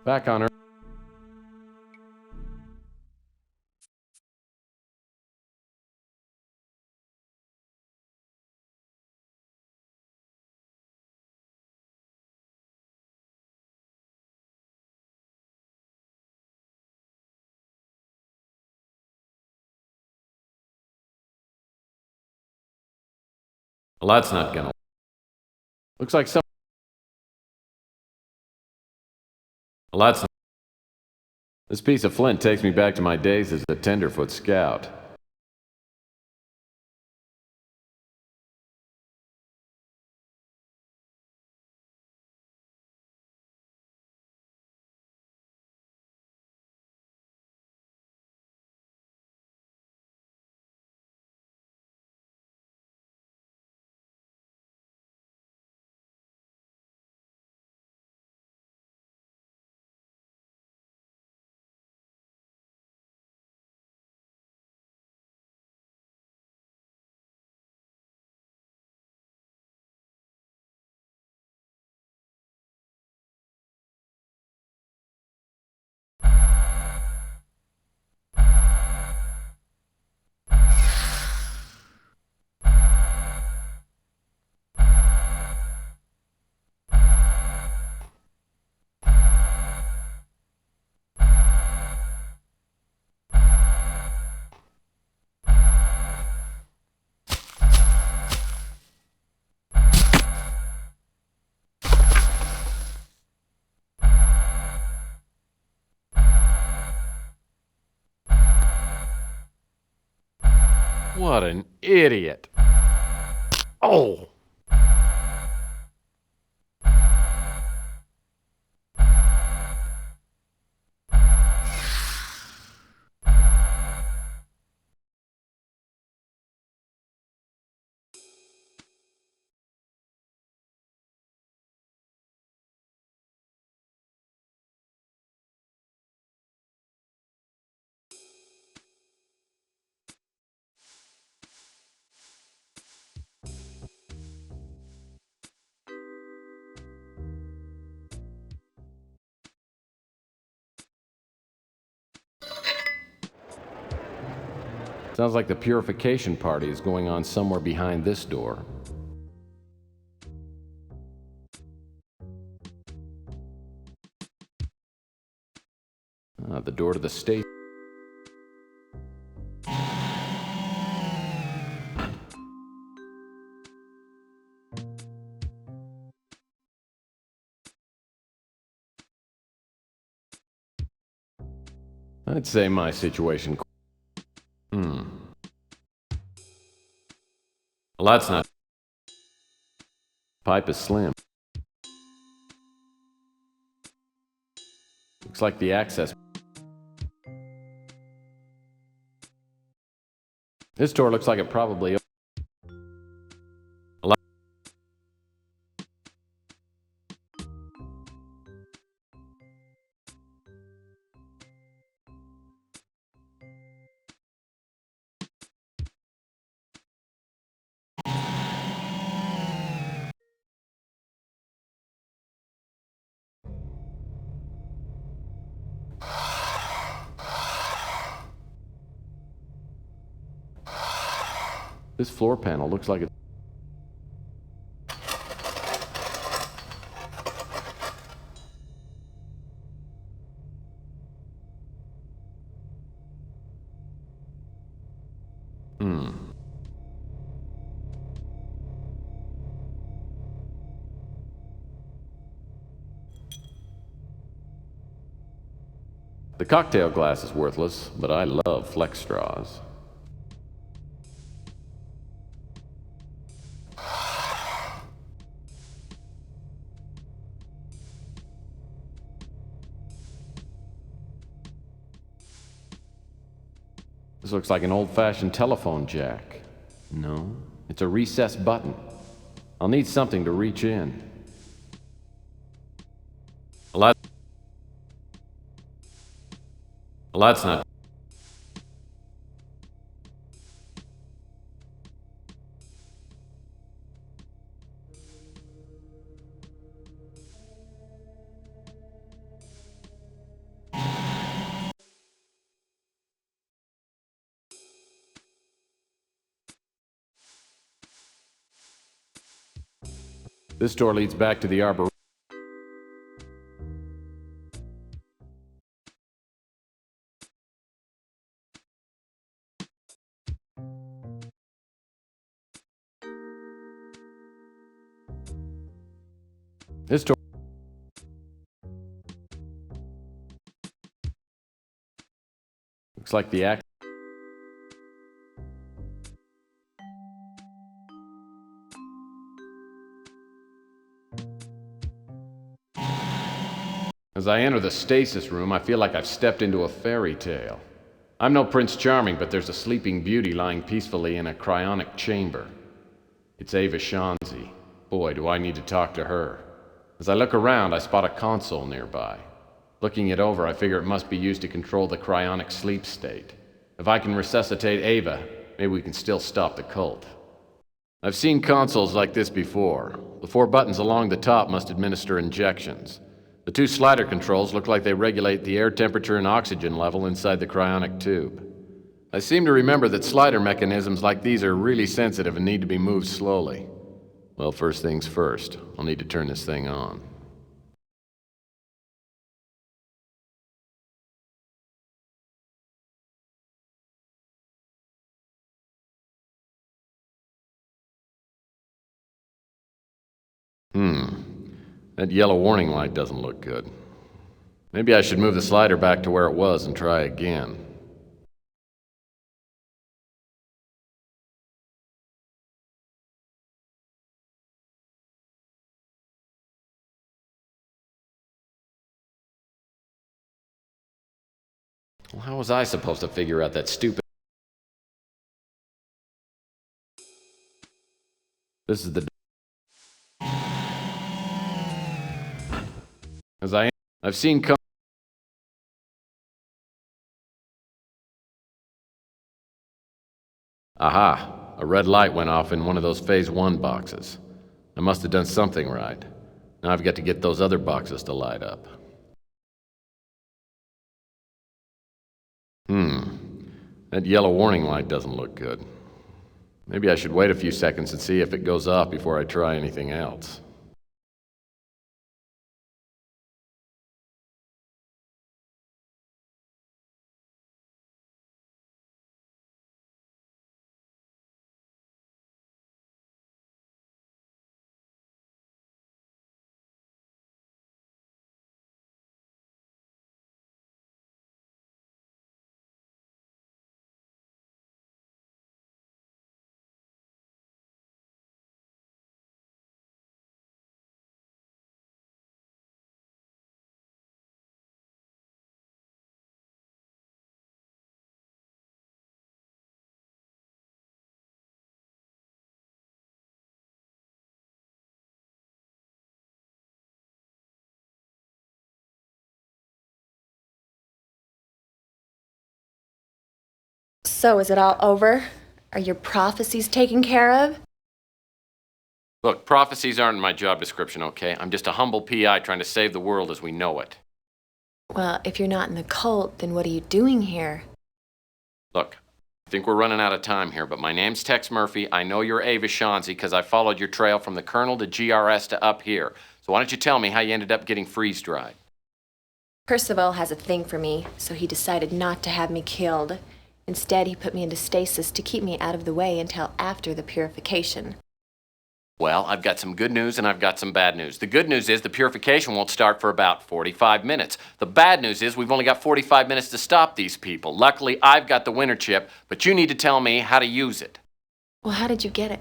Back on her. Well, that's not gonna... Looks like some... Well, that's not... This piece of flint takes me back to my days as a tenderfoot scout. What an idiot. Oh! Sounds like the purification party is going on somewhere behind this door. The door to the station. I'd say my situation. Well, that's not. Pipe is slim. Looks like the access. This door looks like it probably. This floor panel looks like it. The cocktail glass is worthless, but I love flex straws. This looks like an old-fashioned telephone jack. No, it's a recessed button. I'll need something to reach in. Well, that's not. This door leads back to the arbor. This door. Looks like the act. As I enter the stasis room, I feel like I've stepped into a fairy tale. I'm no Prince Charming, but there's a sleeping beauty lying peacefully in a cryonic chamber. It's Ava Shanzi. Boy, do I need to talk to her. As I look around, I spot a console nearby. Looking it over, I figure it must be used to control the cryonic sleep state. If I can resuscitate Ava, maybe we can still stop the cult. I've seen consoles like this before. The 4 buttons along the top must administer injections. The 2 slider controls look like they regulate the air temperature and oxygen level inside the cryonic tube. I seem to remember that slider mechanisms like these are really sensitive and need to be moved slowly. Well, first things first, I'll need to turn this thing on. That yellow warning light doesn't look good. Maybe I should move the slider back to where it was and try again. Well, how was I supposed to figure out that stupid... This is the... As I've seen Aha! A red light went off in one of those Phase 1 boxes. I must have done something right. Now I've got to get those other boxes to light up. That yellow warning light doesn't look good. Maybe I should wait a few seconds and see if it goes off before I try anything else. So, is it all over? Are your prophecies taken care of? Look, prophecies aren't in my job description, okay? I'm just a humble PI trying to save the world as we know it. Well, if you're not in the cult, then what are you doing here? Look, I think we're running out of time here, but my name's Tex Murphy. I know you're Ava Shaughnessy because I followed your trail from the Colonel to GRS to up here. So why don't you tell me how you ended up getting freeze-dried? Percival has a thing for me, so he decided not to have me killed. Instead, he put me into stasis to keep me out of the way until after the purification. Well, I've got some good news and I've got some bad news. The good news is the purification won't start for about 45 minutes. The bad news is we've only got 45 minutes to stop these people. Luckily, I've got the winter chip, but you need to tell me how to use it. Well, how did you get it?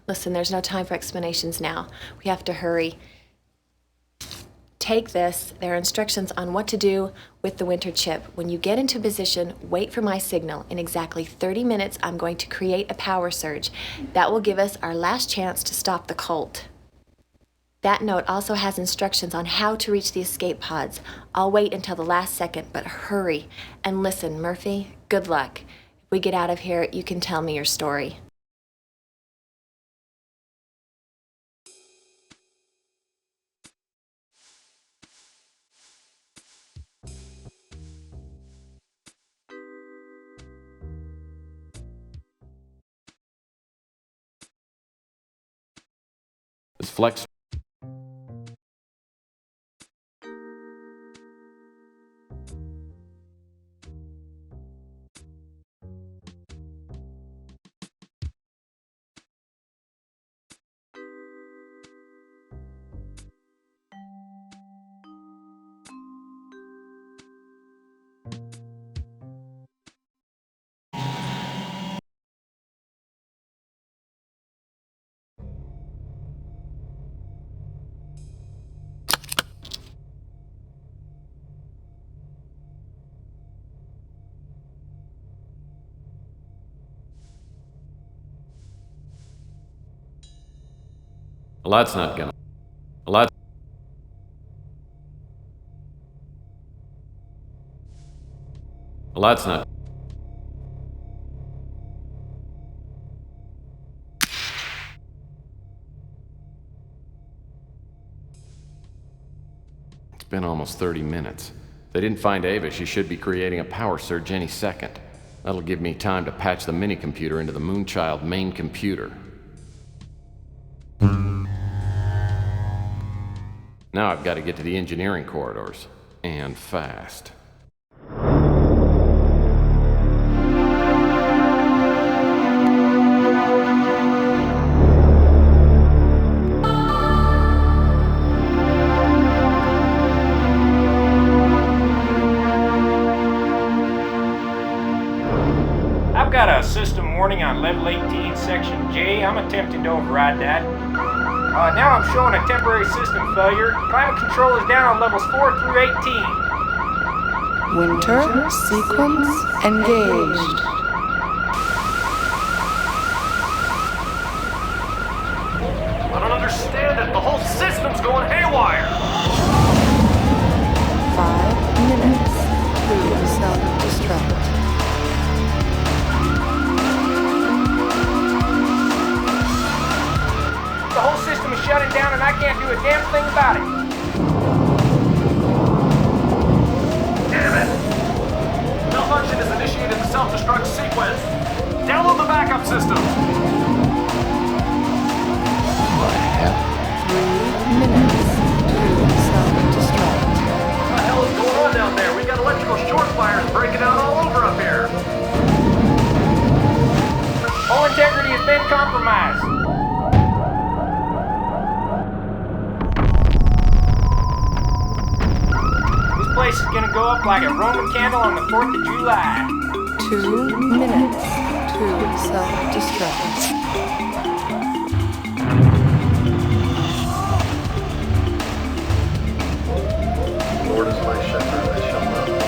Listen, there's no time for explanations now. We have to hurry. Take this. There are instructions on what to do with the winter chip. When you get into position, wait for my signal. In exactly 30 minutes, I'm going to create a power surge. That will give us our last chance to stop the cult. That note also has instructions on how to reach the escape pods. I'll wait until the last second, but hurry. And listen, Murphy, good luck. If we get out of here, you can tell me your story. This flex. Well, that's not gonna. Well, that's not. It's been almost 30 minutes. If they didn't find Ava, she should be creating a power surge any second. That'll give me time to patch the mini-computer into the Moonchild main computer. Now I've got to get to the engineering corridors. And fast. I've got a system warning on level 18, section J. I'm attempting to override that. Now I'm showing a temporary system failure. Climate control is down on levels 4 through 18. Winter sequence engaged. I don't understand it. The whole system's going haywire. 5 minutes to self-destruct. The whole system is shutting down and I can't do a damn thing about it. Damn it! Malfunction has initiated the self-destruct sequence. Download the backup system. 3 minutes to self-destruct. What the hell is going on down there? We got electrical short fires breaking out all over up here. All integrity has been compromised. This place is gonna go up like a Roman candle on the 4th of July. 2 minutes to self-destruct. Lord is my shepherd, I shall not want.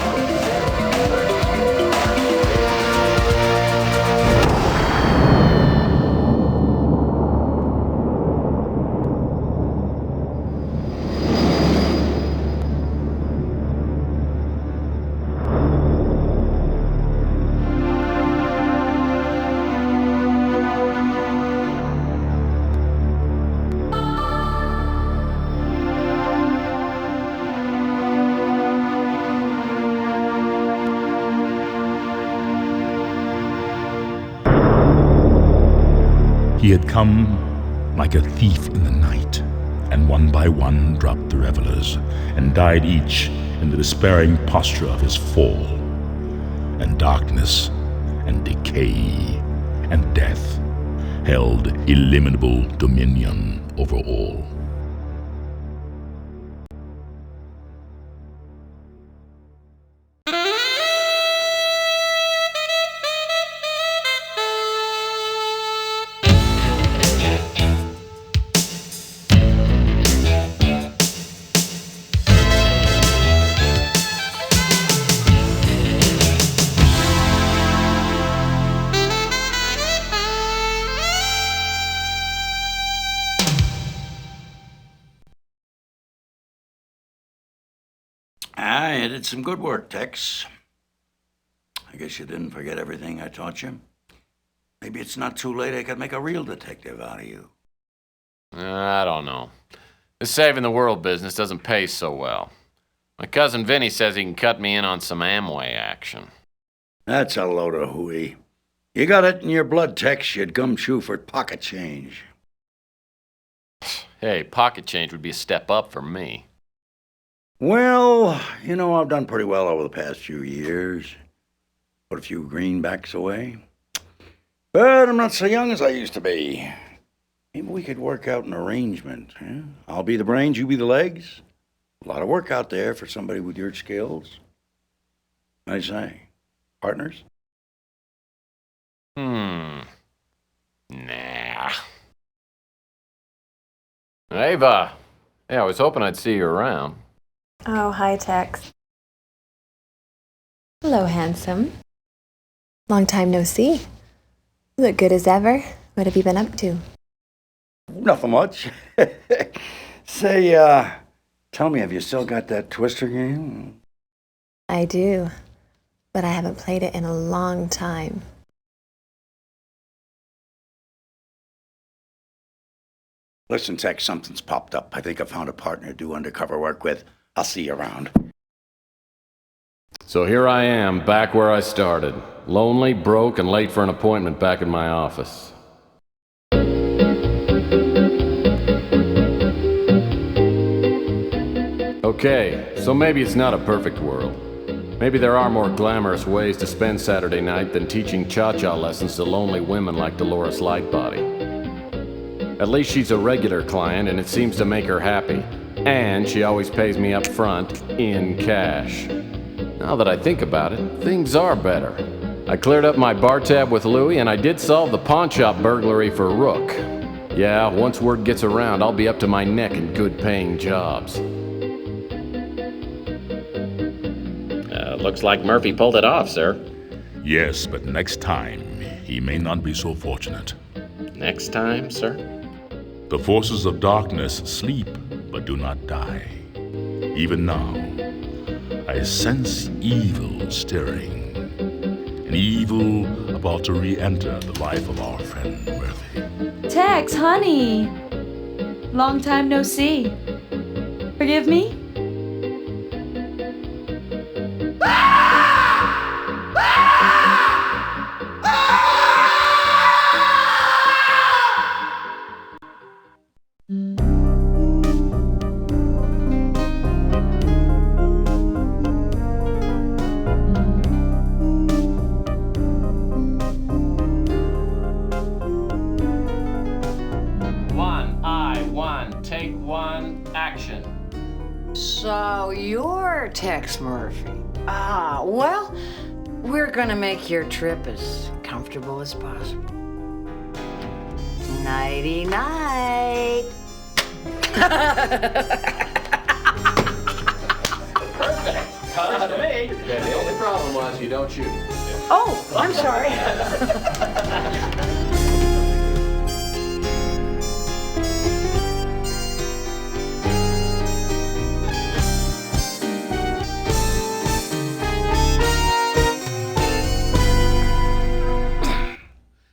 He had come like a thief in the night, and one by one dropped the revelers, and died each in the despairing posture of his fall. And darkness, and decay, and death held illimitable dominion over all. I did some good work, Tex. I guess you didn't forget everything I taught you. Maybe it's not too late. I could make a real detective out of you. I don't know. This saving the world business doesn't pay so well. My cousin Vinny says he can cut me in on some Amway action. That's a load of hooey. You got it in your blood, Tex. You'd gumshoe for pocket change. Hey, pocket change would be a step up for me. Well, you know, I've done pretty well over the past few years. Put a few greenbacks away. But I'm not so young as I used to be. Maybe we could work out an arrangement. Huh? I'll be the brains, you be the legs. A lot of work out there for somebody with your skills. I say, partners? Nah. Ava! Hey, I was hoping I'd see you around. Oh, hi, Tex. Hello, handsome. Long time no see. You look good as ever. What have you been up to? Nothing much. Say, tell me, have you still got that Twister game? I do, but I haven't played it in a long time. Listen, Tex, something's popped up. I think I found a partner to do undercover work with. I'll see you around. So here I am, back where I started. Lonely, broke, and late for an appointment back in my office. Okay, so maybe it's not a perfect world. Maybe there are more glamorous ways to spend Saturday night than teaching cha-cha lessons to lonely women like Dolores Lightbody. At least she's a regular client, and it seems to make her happy. And she always pays me up front, in cash. Now that I think about it, things are better. I cleared up my bar tab with Louie, and I did solve the pawn shop burglary for Rook. Yeah, once word gets around, I'll be up to my neck in good-paying jobs. Looks like Murphy pulled it off, sir. Yes, but next time, he may not be so fortunate. Next time, sir? The forces of darkness sleep, but do not die. Even now, I sense evil stirring. An evil about to re-enter the life of our friend Murphy. Tex, honey. Long time no see. Forgive me? So you're Tex Murphy. Ah, well, we're gonna make your trip as comfortable as possible. Nighty night. Perfect. To me. Okay, the only problem was you don't shoot. Oh, I'm sorry.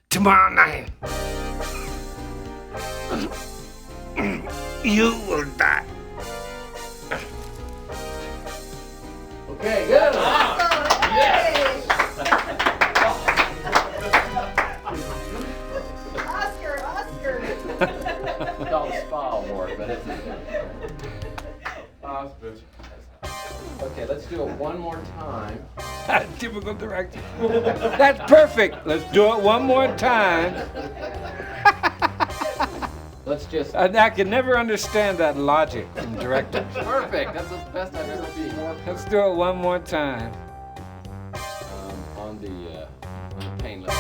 Tomorrow night, you will die. Okay, good. Oscar. It's called a spa award, but it's Hospice. okay. Let's do it one more time. Typical director. That's perfect. Let's do it one more time. Let's just. I can never understand that logic from directors. Perfect. That's the best I've ever seen. Let's do it one more time. On the painless.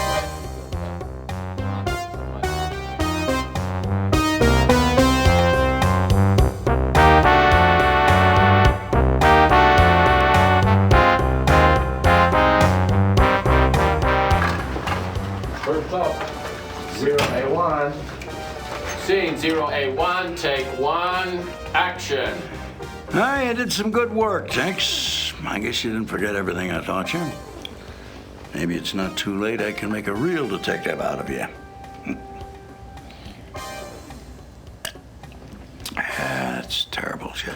First up, 0A1. Scene 0A1, take one, action. Ah, you did some good work, Tex. I guess you didn't forget everything I taught you. Maybe it's not too late. I can make a real detective out of you. That's terrible shit.